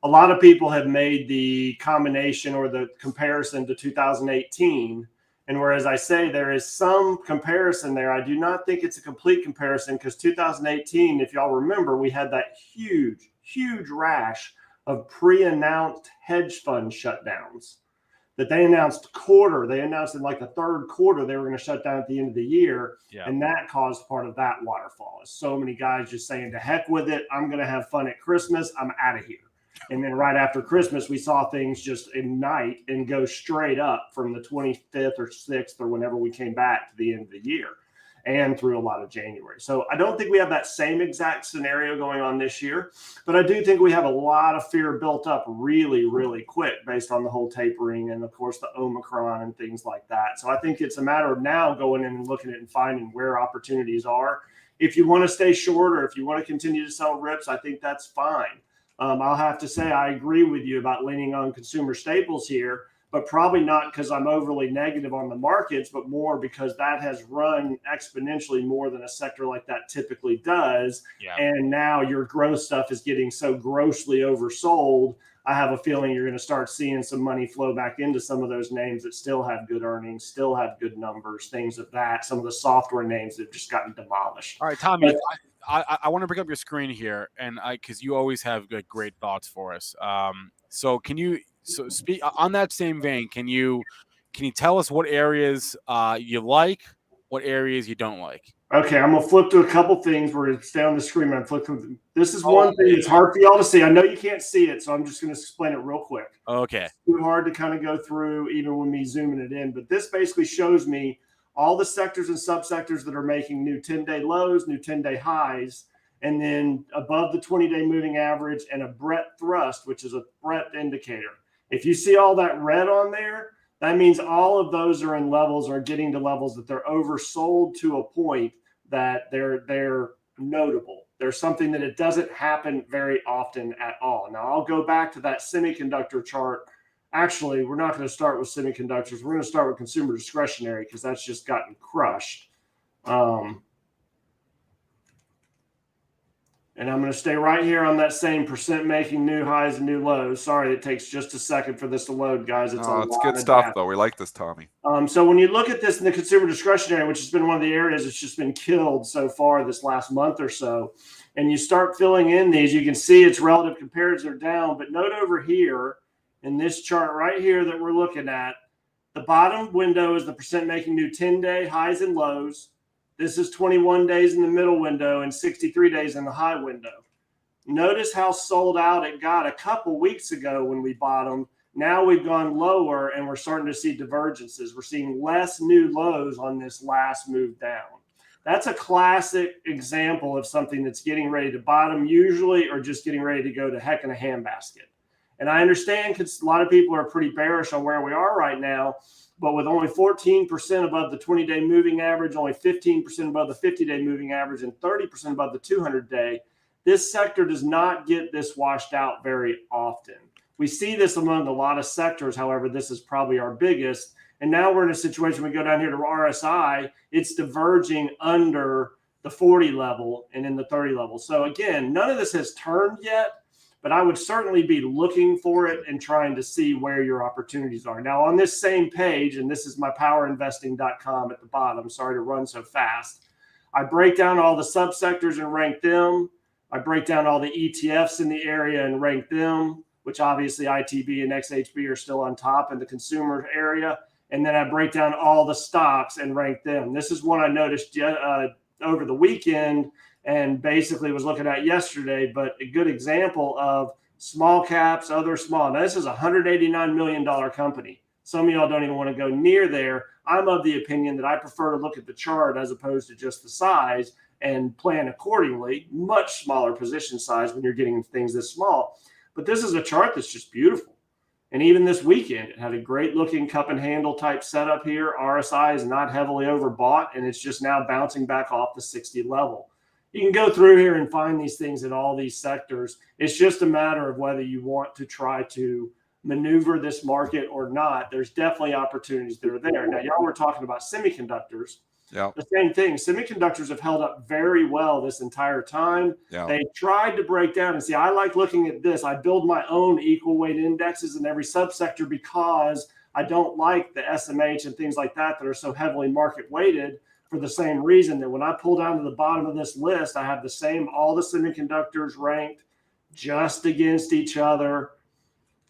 a lot of people have made the combination or the comparison to 2018. And whereas I say there is some comparison there, I do not think it's a complete comparison, because 2018, if y'all remember, we had that huge rash of pre-announced hedge fund shutdowns that they announced They announced in like the third quarter they were going to shut down at the end of the year. Yeah. And that caused part of that waterfall. So many guys just saying, to heck with it. I'm going to have fun at Christmas. I'm out of here. And then right after Christmas, we saw things just ignite and go straight up from the 25th or 6th or whenever we came back to the end of the year and through a lot of January. So I don't think we have that same exact scenario going on this year, but I do think we have a lot of fear built up really quick based on the whole tapering and, of course, the Omicron and things like that. So I think it's a matter of now going in and looking at it and finding where opportunities are. If you want to stay short or if you want to continue to sell rips, I think that's fine. I'll have to say I agree with you about leaning on consumer staples here, but probably not because I'm overly negative on the markets, but more because that has run exponentially more than a sector like that typically does. Yeah. And now your growth stuff is getting so grossly oversold. I have a feeling you're going to start seeing some money flow back into some of those names that still have good earnings, still have good numbers, things of that. Some of the software names that have just gotten demolished. All right, Tommy, I want to bring up your screen here, and because you always have great thoughts for us. So can you speak on that same vein? Can you tell us what areas you like, what areas you don't like? Okay, I'm gonna flip to a couple things. We're gonna stay on the screen. I'm flipping. This is one thing that's hard for y'all to see. I know you can't see it, so I'm just gonna explain it real quick. Okay. It's too hard to kind of go through even with me zooming it in, but this basically shows me all the sectors and subsectors that are making new 10-day lows, new 10-day highs, and then above the 20-day moving average and a breadth thrust, which is a breadth indicator. If you see all that red on there, that means all of those are in levels or getting to levels that they're oversold to a point that they're notable. There's something that it doesn't happen very often at all. Now, I'll go back to that semiconductor chart. Actually, we're not going to start with semiconductors. We're going to start with consumer discretionary because that's just gotten crushed. And I'm going to stay right here on that same percent making new highs and new lows. Sorry, it takes just a second for this to load, guys. It's good stuff, though. We like this, Tommy. So when you look at this in the consumer discretionary, which has been one of the areas that's just been killed so far this last month or so, and you start filling in these, you can see its relative comparatives are down. But note over here in this chart right here that we're looking at, the bottom window is the percent making new 10-day highs and lows. This is 21 days in the middle window and 63 days in the high window. Notice how sold out it got a couple weeks ago when we bottomed. Now we've gone lower and we're starting to see divergences. We're seeing less new lows on this last move down. That's a classic example of something that's getting ready to bottom usually, or just getting ready to go to heck in a handbasket. And I understand because a lot of people are pretty bearish on where we are right now. But with only 14% above the 20-day moving average, only 15% above the 50-day moving average, and 30% above the 200-day, this sector does not get this washed out very often. We see this among a lot of sectors. However, this is probably our biggest. And now we're in a situation, we go down here to RSI, it's diverging under the 40 level, and in the 30 level. So again, none of this has turned yet, but I would certainly be looking for it and trying to see where your opportunities are. Now, on this same page, and this is my powerinvesting.com at the bottom, sorry to run so fast, I break down all the subsectors and rank them. I break down all the ETFs in the area and rank them, which obviously ITB and XHB are still on top in the consumer area. And then I break down all the stocks and rank them. This is one I noticed over the weekend and basically was looking at yesterday, but a good example of small caps, other small. Now, this is a $189 million company. Some of y'all don't even want to go near there. I'm of the opinion that I prefer to look at the chart as opposed to just the size and plan accordingly. Much smaller position size when you're getting things this small. But this is a chart that's just beautiful. And even this weekend, it had a great looking cup and handle type setup here. RSI is not heavily overbought, and it's just now bouncing back off the 60 level. You can go through here and find these things in all these sectors. It's just a matter of whether you want to try to maneuver this market or not. There's definitely opportunities that are there. Now, y'all were talking about semiconductors. Yeah. The same thing. Semiconductors have held up very well this entire time. Yeah. They tried to break down. And see, I like looking at this. I build my own equal weight indexes in every subsector because I don't like the SMH and things like that are so heavily market weighted, for the same reason that when I pull down to the bottom of this list, I have the same, all the semiconductors ranked just against each other.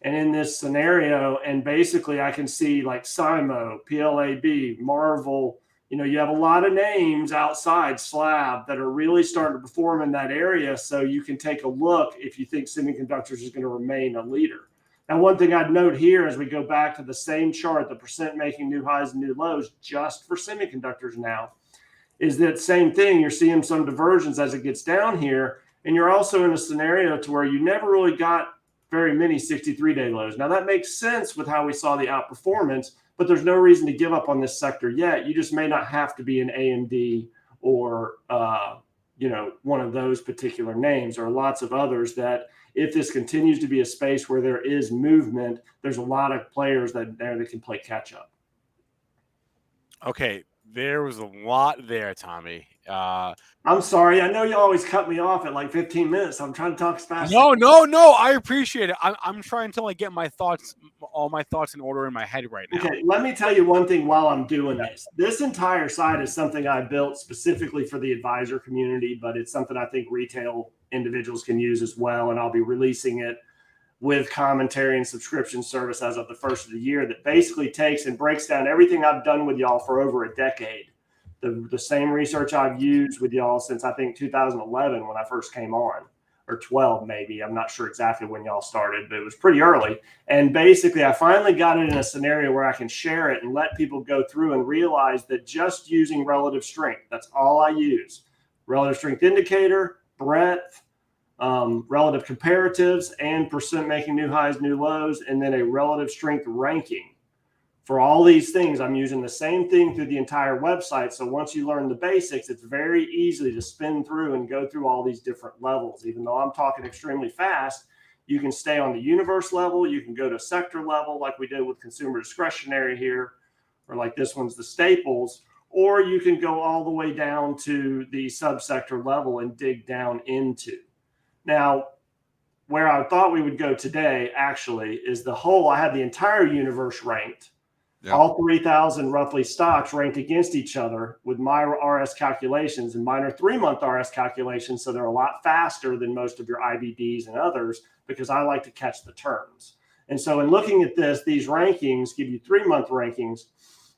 And in this scenario, and basically I can see like SIMO, PLAB, Marvel, you have a lot of names outside Slab that are really starting to perform in that area. So you can take a look if you think semiconductors is going to remain a leader. Now, one thing I'd note here as we go back to the same chart, the percent making new highs and new lows just for semiconductors now, is that same thing. You're seeing some diversions as it gets down here. And you're also in a scenario to where you never really got very many 63-day lows. Now, that makes sense with how we saw the outperformance, but there's no reason to give up on this sector yet. You just may not have to be an AMD or, one of those particular names, or lots of others that if this continues to be a space where there is movement, there's a lot of players that can play catch up. Okay, there was a lot there, Tommy. I'm sorry. I know you always cut me off at like 15 minutes. I'm trying to talk as fast. No. I appreciate it. I'm trying to get my thoughts, all my thoughts in order in my head right now. Okay, let me tell you one thing while I'm doing this. This entire site is something I built specifically for the advisor community, but it's something I think retail individuals can use as well. And I'll be releasing it with commentary and subscription service as of the first of the year that basically takes and breaks down everything I've done with y'all for over a decade. The same research I've used with y'all since I think 2011 when I first came on, or 12 maybe. I'm not sure exactly when y'all started, but it was pretty early. And basically, I finally got it in a scenario where I can share it and let people go through and realize that just using relative strength, that's all I use. Relative strength indicator, breadth, relative comparatives, and percent making new highs, new lows, and then a relative strength ranking. For all these things, I'm using the same thing through the entire website. So once you learn the basics, it's very easy to spin through and go through all these different levels. Even though I'm talking extremely fast, you can stay on the universe level. You can go to sector level like we did with consumer discretionary here, or like this one's the staples, or you can go all the way down to the subsector level and dig down into. Now, where I thought we would go today actually is I had the entire universe ranked. Yep. All 3,000 roughly stocks ranked against each other with my RS calculations, and mine are 3-month RS calculations. So they're a lot faster than most of your IBDs and others because I like to catch the turns. And so in looking at this, these rankings give you 3-month rankings.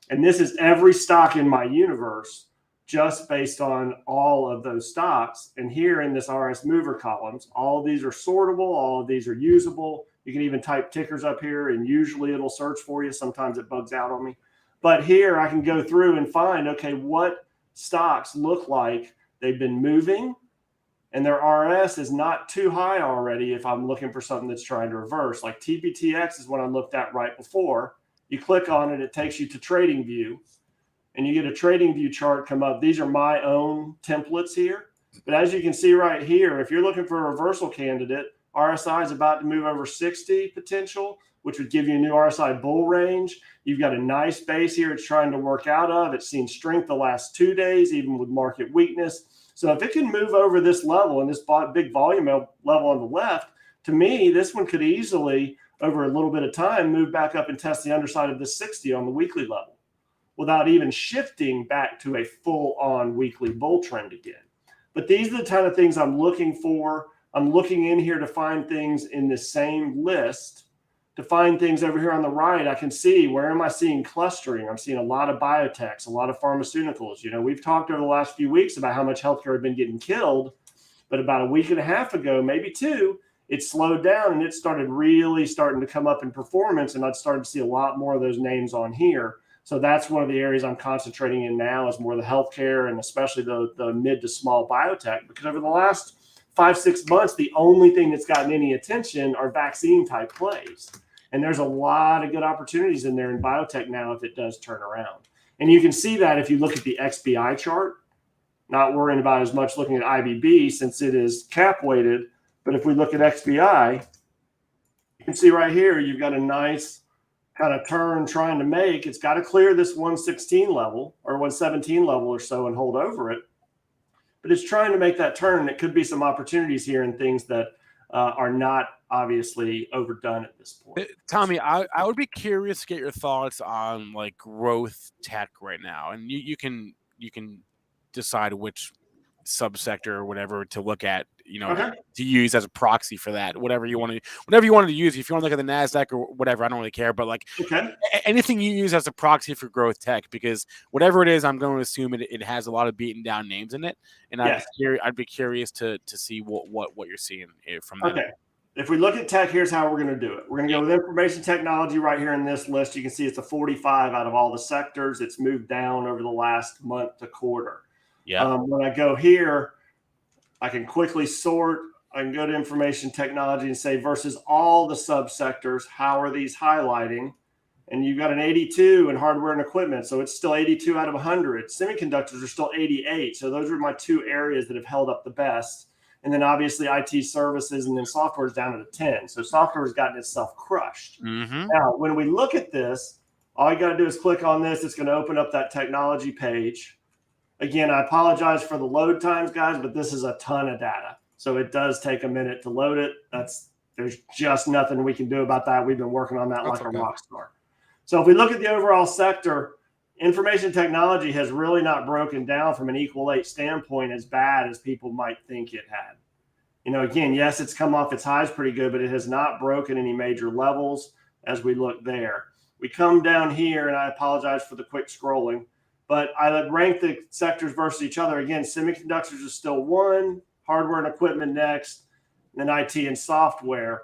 And this is every stock in my universe just based on all of those stocks. And here in this RS mover columns, all of these are sortable. All of these are usable. You can even type tickers up here and usually it'll search for you. Sometimes it bugs out on me. But here I can go through and find, okay, what stocks look like they've been moving and their RS is not too high already if I'm looking for something that's trying to reverse. Like TPTX is what I looked at right before. You click on it, it takes you to Trading View. And you get a Trading View chart come up. These are my own templates here. But as you can see right here, if you're looking for a reversal candidate, RSI is about to move over 60 potential, which would give you a new RSI bull range. You've got a nice base here it's trying to work out of. It's seen strength the last 2 days, even with market weakness. So if it can move over this level and this big volume level on the left, to me, this one could easily, over a little bit of time, move back up and test the underside of the 60 on the weekly level without even shifting back to a full-on weekly bull trend again. But these are the kind of things I'm looking for. I'm looking in here to find things in the same list. To find things over here on the right, I can see, where am I seeing clustering? I'm seeing a lot of biotechs, a lot of pharmaceuticals. You know, we've talked over the last few weeks about how much healthcare had been getting killed, but about a week and a half ago, maybe 2, it slowed down and it started really starting to come up in performance, and I'd started to see a lot more of those names on here. So that's one of the areas I'm concentrating in now, is more the healthcare and especially the mid to small biotech, because over the last 5-6 months, the only thing that's gotten any attention are vaccine type plays. And there's a lot of good opportunities in there in biotech now if it does turn around. And you can see that if you look at the XBI chart, not worrying about as much looking at IBB since it is cap weighted. But if we look at XBI, you can see right here, you've got a nice kind of turn trying to make. It's got to clear this 116 level or 117 level or so and hold over it. But it's trying to make that turn. And it could be some opportunities here and things that are not obviously overdone at this point. Tommy, I would be curious to get your thoughts on like growth tech right now, and you can decide which subsector or whatever to look at, you know, to use as a proxy for that. Whatever you wanted to use. If you want to look at the NASDAQ or whatever, I don't really care. But like anything you use as a proxy for growth tech, because whatever it is, I'm going to assume it has a lot of beaten down names in it, and I'd be curious to see what you're seeing from that. Okay. If we look at tech, here's how we're going to do it. We're going to go with information technology right here in this list. You can see it's a 45 out of all the sectors. It's moved down over the last month to quarter. Yeah. When I go here, I can quickly sort. I can go to information technology and say versus all the subsectors, how are these highlighting? And you've got an 82 in hardware and equipment. So it's still 82 out of 100. Semiconductors are still 88. So those are my 2 areas that have held up the best. And then obviously IT services and then software is down at a 10. So software has gotten itself crushed. Mm-hmm. Now, when we look at this, all you got to do is click on this. It's going to open up that technology page. Again, I apologize for the load times, guys, but this is a ton of data. So it does take a minute to load it. There's just nothing we can do about that. We've been working on that like a rock star. So if we look at the overall sector, information technology has really not broken down from an equal 8 standpoint as bad as people might think it had. You know, again, yes, it's come off its highs pretty good, but it has not broken any major levels as we look there. We come down here, and I apologize for the quick scrolling, but I rank the sectors versus each other. Again, semiconductors is still 1, hardware and equipment next, and then IT and software.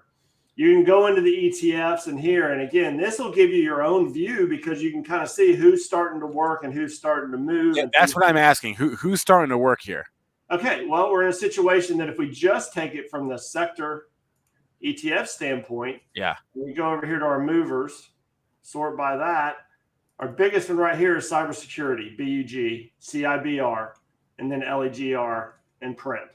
You can go into the ETFs and here, and again, this will give you your own view because you can kind of see who's starting to work and who's starting to move. Yeah, that's what I'm asking. Who's starting to work here? Okay, well, we're in a situation that if we just take it from the sector ETF standpoint, we go over here to our movers, sort by that. Our biggest one right here is cybersecurity, BUG, CIBR, and then LEGR and print.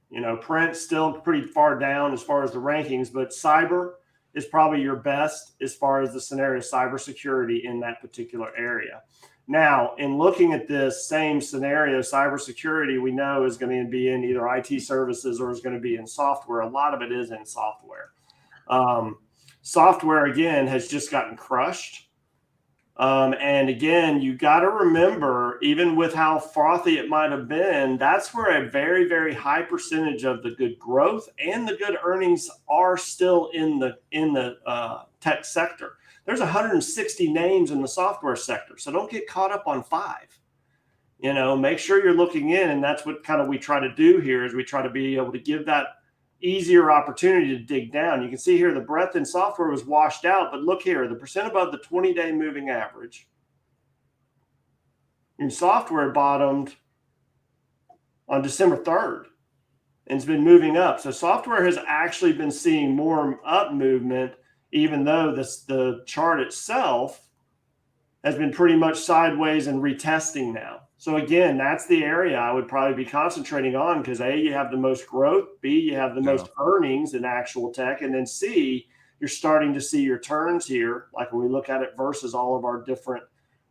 You know, print still pretty far down as far as the rankings, but cyber is probably your best as far as the scenario cybersecurity in that particular area. Now, in looking at this same scenario, cybersecurity we know is going to be in either IT services or is going to be in software. A lot of it is in software. Software, again, has just gotten crushed. And again, you got to remember, even with how frothy it might have been, that's where a very, very high percentage of the good growth and the good earnings are still in the tech sector. There's 160 names in the software sector, so don't get caught up on 5. You know, make sure you're looking in, and that's what kind of we try to do here is we try to be able to give that easier opportunity to dig down. You can see here the breadth in software was washed out, but look here, the percent above the 20-day moving average in software bottomed on December 3rd and it's been moving up. So software has actually been seeing more up movement, even though the chart itself has been pretty much sideways and retesting now. So again, that's the area I would probably be concentrating on because A, you have the most growth, B, you have the most earnings in actual tech, and then C, you're starting to see your turns here. Like when we look at it versus all of our different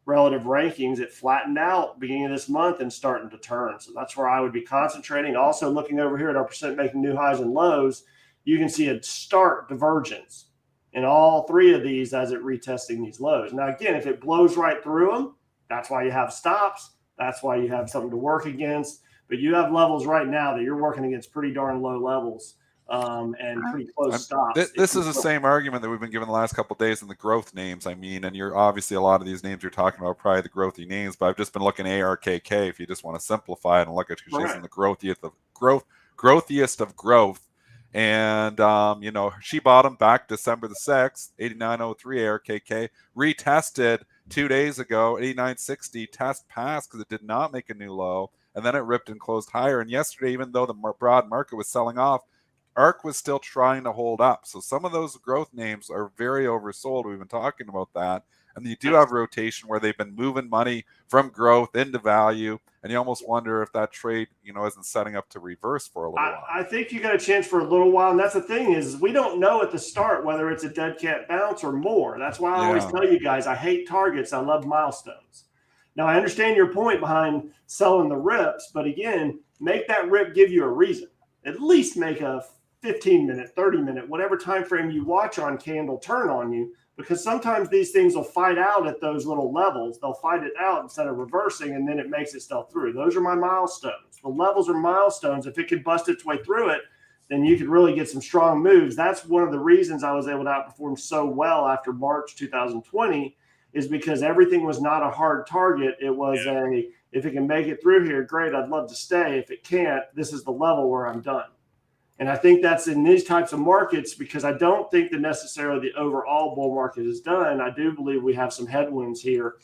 relative rankings, it flattened out beginning of this month and starting to turn. So that's where I would be concentrating. Also looking over here at our percent making new highs and lows, you can see a stark divergence in all three of these as it retesting these lows. Now, again, if it blows right through them, that's why you have stops. That's why you have something to work against. But you have levels right now that you're working against pretty darn low levels and pretty close stops. This is the same argument that we've been given the last couple of days in the growth names. I mean, and you're obviously a lot of these names you're talking about probably the growthy names, but I've just been looking at ARKK if you just want to simplify it and look at who's chasing the growthiest of growth. And, you know, she bottomed back December the 6th, 89.03 ARKK, retested 2 days ago, 89.60, test passed because it did not make a new low, and then it ripped and closed higher. And yesterday, even though the broad market was selling off, ARK was still trying to hold up. So some of those growth names are very oversold. We've been talking about that. And you do have rotation where they've been moving money from growth into value. And you almost wonder if that trade, you know, isn't setting up to reverse for a little while. I think you got a chance for a little while. And that's the thing is we don't know at the start whether it's a dead cat bounce or more. That's why I always tell you guys, I hate targets. I love milestones. Now, I understand your point behind selling the rips. But again, make that rip give you a reason. At least make a 15-minute, 30-minute, whatever time frame you watch on candle turn on you. Because sometimes these things will fight out at those little levels. They'll fight it out instead of reversing, and then it makes itself through. Those are my milestones. The levels are milestones. If it can bust its way through it, then you could really get some strong moves. That's one of the reasons I was able to outperform so well after March 2020 is because everything was not a hard target. It was if it can make it through here, great, I'd love to stay. If it can't, this is the level where I'm done. And I think that's in these types of markets because I don't think that necessarily the overall bull market is done. I do believe we have some headwinds here,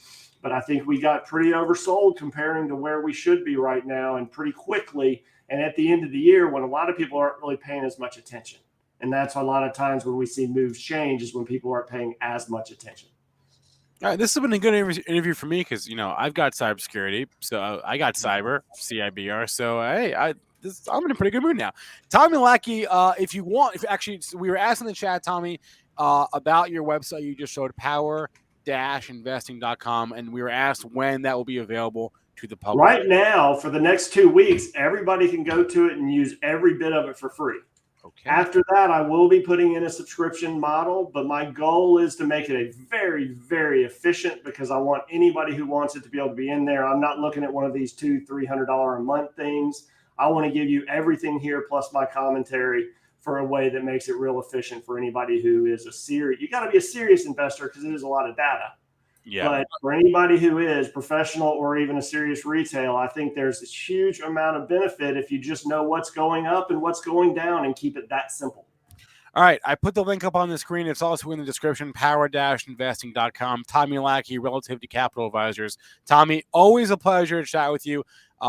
but I think we got pretty oversold comparing to where we should be right now and pretty quickly. And at the end of the year, when a lot of people aren't really paying as much attention. And that's a lot of times when we see moves change is when people aren't paying as much attention. All right, this has been a good interview for me because, you know, I've got cybersecurity. So I got cyber, CIBR. So, hey, I'm in a pretty good mood now. Tommy Lackey, if you want, we were asking in the chat, Tommy, about your website you just showed, power-investing.com, and we were asked when that will be available to the public. Right now, for the next 2 weeks, everybody can go to it and use every bit of it for free. Okay. After that, I will be putting in a subscription model, but my goal is to make it a very, very efficient because I want anybody who wants it to be able to be in there. I'm not looking at one of these $200-300 a month things. I want to give you everything here plus my commentary for a way that makes it real efficient for anybody who is you got to be a serious investor because it is a lot of data. Yeah. But for anybody who is professional or even a serious retail, I think there's a huge amount of benefit if you just know what's going up and what's going down and keep it that simple. All right. I put the link up on the screen. It's also in the description, power-investing.com. Tommy Lackey, Relativity Capital Advisors. Tommy, always a pleasure to chat with you.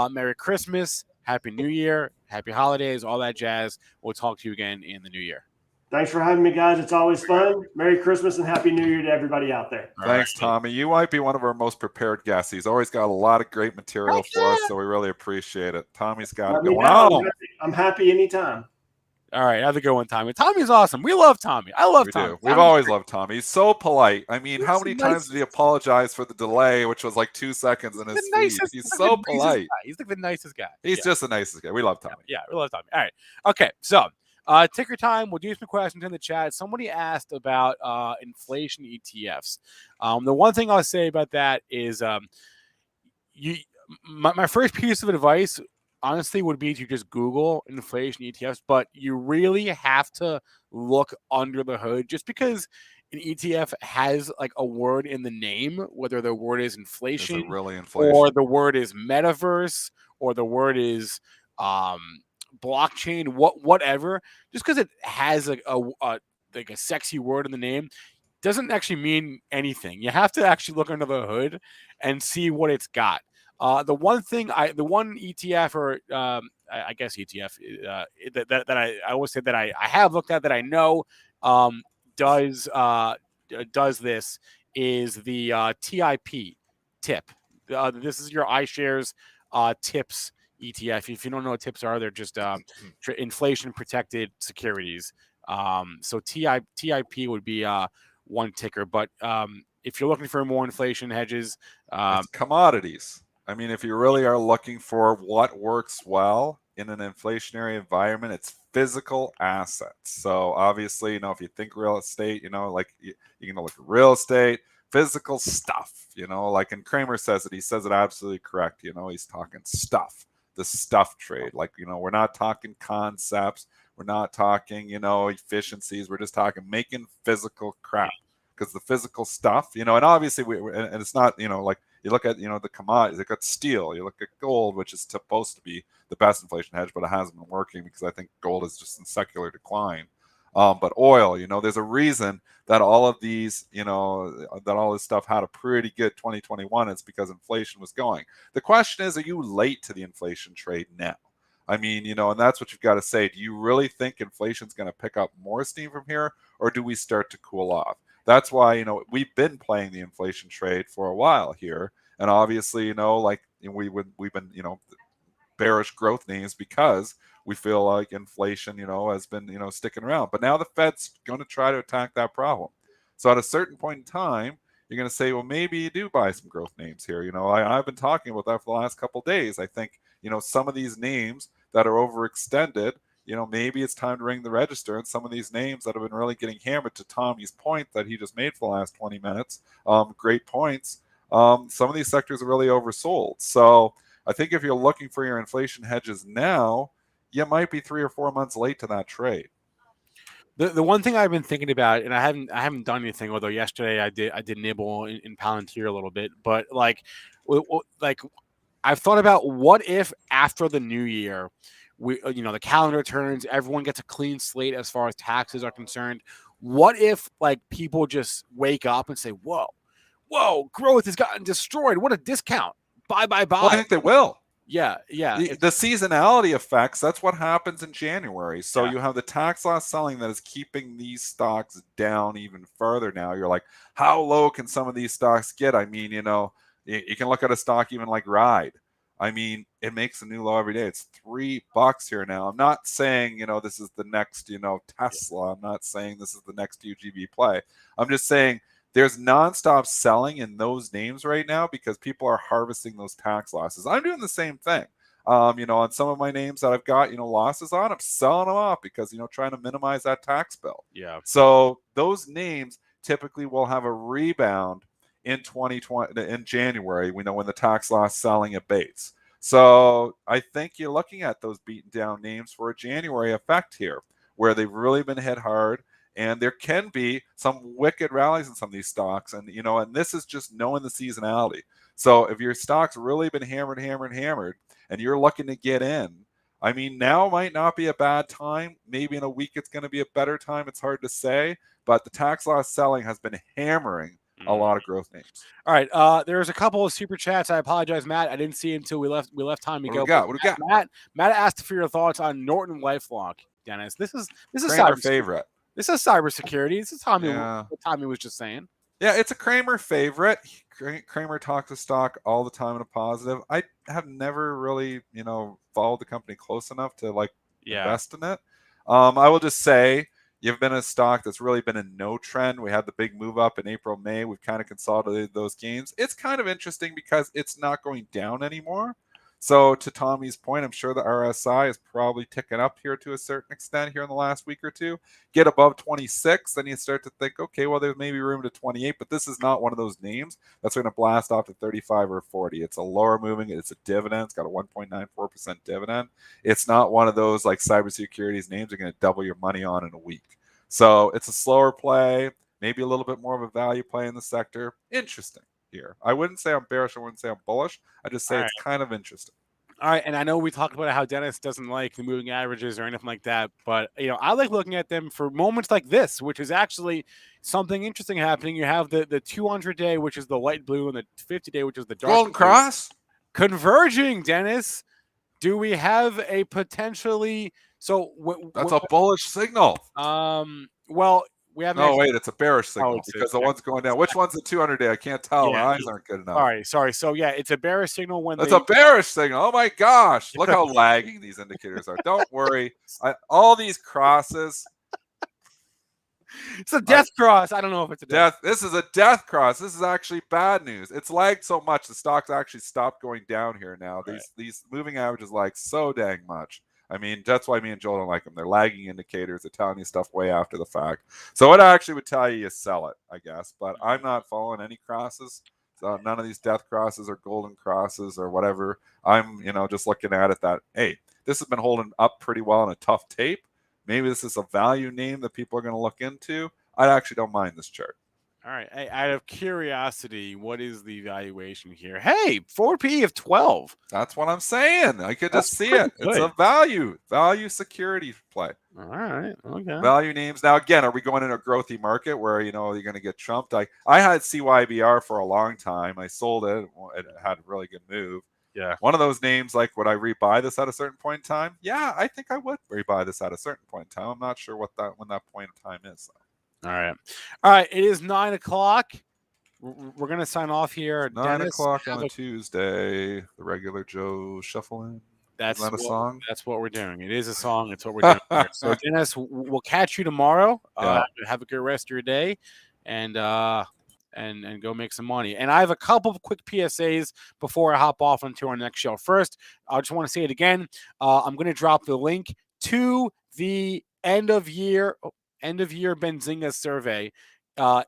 Merry Christmas. Happy New Year, happy holidays, all that jazz. We'll talk to you again in the new year. Thanks for having me, guys. It's always fun. Merry Christmas and Happy New Year to everybody out there. Thanks, Tommy. You might be one of our most prepared guests. He's always got a lot of great material for us, so we really appreciate it. Tommy's got it going on. I'm happy anytime. All right, have a good one, Tommy. Tommy's awesome. We love Tommy. I love Tommy. We've always loved Tommy. He's so polite. I mean, how many times did he apologize for the delay, which was like 2 seconds in his feed? He's so polite. He's like the nicest guy. He's just the nicest guy. We love Tommy. Yeah, we love Tommy. All right. Okay, so ticker time. We'll do some questions in the chat. Somebody asked about inflation ETFs. The one thing I'll say about that is my first piece of advice honestly would be to just Google inflation ETFs, but you really have to look under the hood just because an ETF has like a word in the name, whether the word is inflation, or the word is metaverse, or the word is blockchain, whatever. Just because it has like a sexy word in the name doesn't actually mean anything. You have to actually look under the hood and see what it's got. The one ETF or I guess ETF that I always say that I have looked at that I know does this is the TIP, This is your iShares TIPS ETF. If you don't know what TIPS are, they're just inflation protected securities. So TIP would be one ticker, but if you're looking for more inflation hedges, it's commodities. I mean, if you really are looking for what works well in an inflationary environment, it's physical assets. So obviously, if you think real estate, like you're going to look at real estate, physical stuff, like, and Kramer says it, he says it absolutely correct. He's talking stuff, the stuff trade. Like, we're not talking concepts. We're not talking, efficiencies. We're just talking making physical crap. Because the physical stuff, and obviously and it's not, like you look at, the commodities, you got steel, you look at gold, which is supposed to be the best inflation hedge, but it hasn't been working because I think gold is just in secular decline. But oil, there's a reason that all of these, that all this stuff had a pretty good 2021. It's because inflation was going. The question is, are you late to the inflation trade now? I mean, and that's what you've got to say. Do you really think inflation's going to pick up more steam from here, or do we start to cool off? That's why, we've been playing the inflation trade for a while here. And obviously, we've been, bearish growth names because we feel like inflation, has been, sticking around. But now the Fed's going to try to attack that problem. So at a certain point in time, you're going to say, well, maybe you do buy some growth names here. I've been talking about that for the last couple of days. I think, some of these names that are overextended, maybe it's time to ring the register. And some of these names that have been really getting hammered, to Tommy's point that he just made for the last 20 minutes, great points. Some of these sectors are really oversold. So I think if you're looking for your inflation hedges now, you might be 3 or 4 months late to that trade. The one thing I've been thinking about, and I haven't done anything, although yesterday I did nibble in Palantir a little bit, but like I've thought about, what if after the new year, the calendar turns, everyone gets a clean slate as far as taxes are concerned. What if people just wake up and say, whoa, growth has gotten destroyed. What a discount. Buy. Well, I think they will. Yeah. The seasonality effects, that's what happens in January. So you have the tax loss selling that is keeping these stocks down even further now. You're like, how low can some of these stocks get? I mean, you can look at a stock even like Ride. I mean, it makes a new low every day. It's $3 here now. I'm not saying, this is the next, Tesla. I'm not saying this is the next UGB play. I'm just saying there's nonstop selling in those names right now because people are harvesting those tax losses. I'm doing the same thing. On some of my names that I've got, losses on, I'm selling them off because, trying to minimize that tax bill. Yeah. So those names typically will have a rebound in 2020, in January, we know, when the tax loss selling abates. So I think you're looking at those beaten down names for a January effect here, where they've really been hit hard, and there can be some wicked rallies in some of these stocks. And, and this is just knowing the seasonality. So if your stock's really been hammered, and you're looking to get in, I mean, now might not be a bad time. Maybe in a week it's going to be a better time. It's hard to say, but the tax loss selling has been hammering a lot of growth names. All right. There's a couple of super chats. I apologize, Matt. I didn't see until we left time to go. What do we got? Matt asked for your thoughts on Norton LifeLock, Dennis. This is Kramer favorite. This is cybersecurity. This is what Tommy was just saying. Yeah, it's a Kramer favorite. Kramer talks the stock all the time in a positive. I have never really, followed the company close enough to invest in it. I will just say, you've been a stock that's really been a no trend. We had the big move up in April, May. We've kind of consolidated those gains. It's kind of interesting because it's not going down anymore. So to Tommy's point, I'm sure the RSI is probably ticking up here to a certain extent here in the last week or two. Get above 26, then you start to think, okay, well, there's maybe room to 28, but this is not one of those names that's going to blast off to 35 or 40. It's a lower moving. It's a dividend. It's got a 1.94% dividend. It's not one of those like cybersecurities names you're going to double your money on in a week. So it's a slower play, maybe a little bit more of a value play in the sector. Interesting here. I wouldn't say I'm bearish. I wouldn't say I'm bullish. I just say it's kind of interesting. All right, and I know we talked about how Dennis doesn't like the moving averages or anything like that, but I like looking at them for moments like this, which is actually something interesting happening. You have the 200-day, which is the light blue, and the 50-day, which is the dark Golden Cross converging. Dennis, do we have a potentially that's a bullish signal? Well, We have. No, wait, it's a bearish signal it's because the one's going down. Which one's the 200-day? I can't tell. My eyes aren't good enough. Sorry. So yeah, it's a bearish signal when it's a bearish signal. Oh my gosh! Look how lagging these indicators are. Don't worry. All these crosses. It's a death cross. I don't know if it's a death. This is a death cross. This is actually bad news. It's lagged so much the stock's actually stopped going down here now. Right. These moving averages lag so dang much. I mean, that's why me and Joel don't like them. They're lagging indicators. They're telling you stuff way after the fact. So what I actually would tell you is sell it, I guess. But I'm not following any crosses. So none of these death crosses or golden crosses or whatever. I'm, just looking at it that, hey, this has been holding up pretty well in a tough tape. Maybe this is a value name that people are going to look into. I actually don't mind this chart. All right. Hey, out of curiosity, what is the valuation here? Hey, forward PE of 12. That's what I'm saying. I could just see it. Good. It's a value security play. All right. Okay. Value names. Now, again, are we going in a growthy market where, you're going to get trumped? I had CYBR for a long time. I sold it. It had a really good move. Yeah. One of those names, like, would I rebuy this at a certain point in time? Yeah, I think I would rebuy this at a certain point in time. I'm not sure when that point in time is. All right. It is 9 o'clock. We're going to sign off here. 9 o'clock on a Tuesday. The regular Joe shuffling. That's a song. That's what we're doing. It is a song. It's what we're doing here. So, Dennis, we'll catch you tomorrow. Have a good rest of your day, and go make some money. And I have a couple of quick PSAs before I hop off onto our next show. First, I just want to say it again. I'm going to drop the link to the end of year Benzinga survey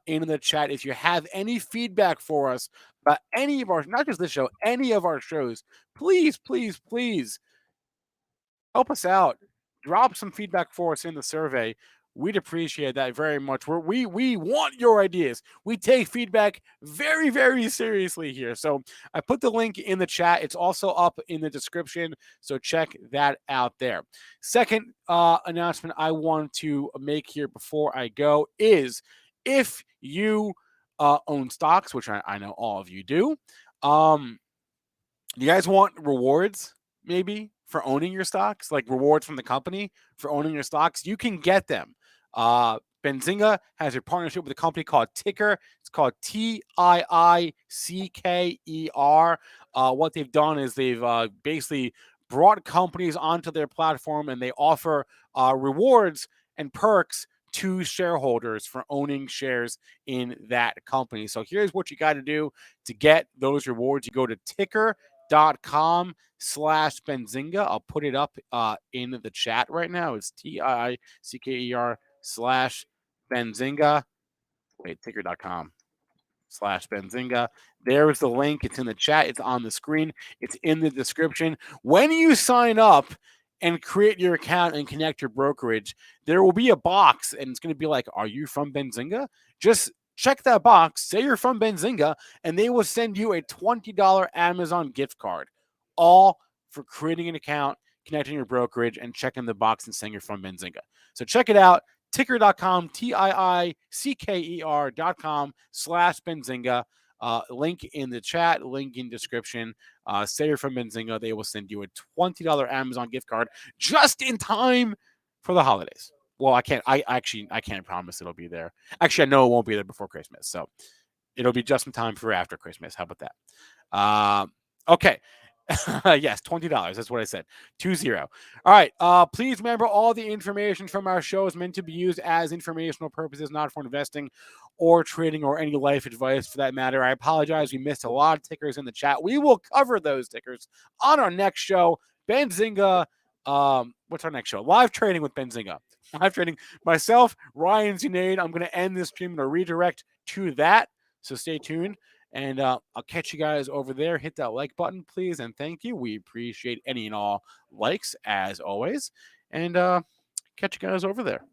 in the chat. If you have any feedback for us about any of our, not just this show, any of our shows, please help us out. Drop some feedback for us in the survey. We'd appreciate that very much. We want your ideas. We take feedback very, very seriously here. So I put the link in the chat. It's also up in the description. So check that out there. Second announcement I want to make here before I go is if you own stocks, which I know all of you do, you guys want rewards maybe for owning your stocks, like rewards from the company for owning your stocks? You can get them. Benzinga has a partnership with a company called Ticker. It's called TIICKER. What they've done is they've basically brought companies onto their platform, and they offer rewards and perks to shareholders for owning shares in that company. So here's what you got to do to get those rewards. You go to ticker.com/Benzinga. I'll put it up in the chat right now. It's TIICKER/Benzinga. Wait, ticker.com/Benzinga. There's the link. It's in the chat. It's on the screen. It's in the description. When you sign up and create your account and connect your brokerage, there will be a box, and it's going to be like, are you from Benzinga? Just check that box, say you're from Benzinga, and they will send you a $20 Amazon gift card, all for creating an account, connecting your brokerage, and checking the box and saying you're from Benzinga. So check it out, ticker.com, TIICKER.com/Benzinga. Link in the chat, link in description. Say you're from Benzinga. They will send you a $20 Amazon gift card just in time for the holidays. Well, I can't promise it'll be there. Actually, I know it won't be there before Christmas. So it'll be just in time for after Christmas. How about that? Okay. Yes, $20. That's what I said. 20. All right. Please remember, all the information from our show is meant to be used as informational purposes, not for investing or trading or any life advice for that matter. I apologize. We missed a lot of tickers in the chat. We will cover those tickers on our next show. Benzinga. What's our next show? Live trading with Benzinga. Live trading. Myself, Ryan Zunaid. I'm going to end this stream and redirect to that. So stay tuned. And I'll catch you guys over there. Hit that like button, please. And thank you. We appreciate any and all likes, as always. And catch you guys over there.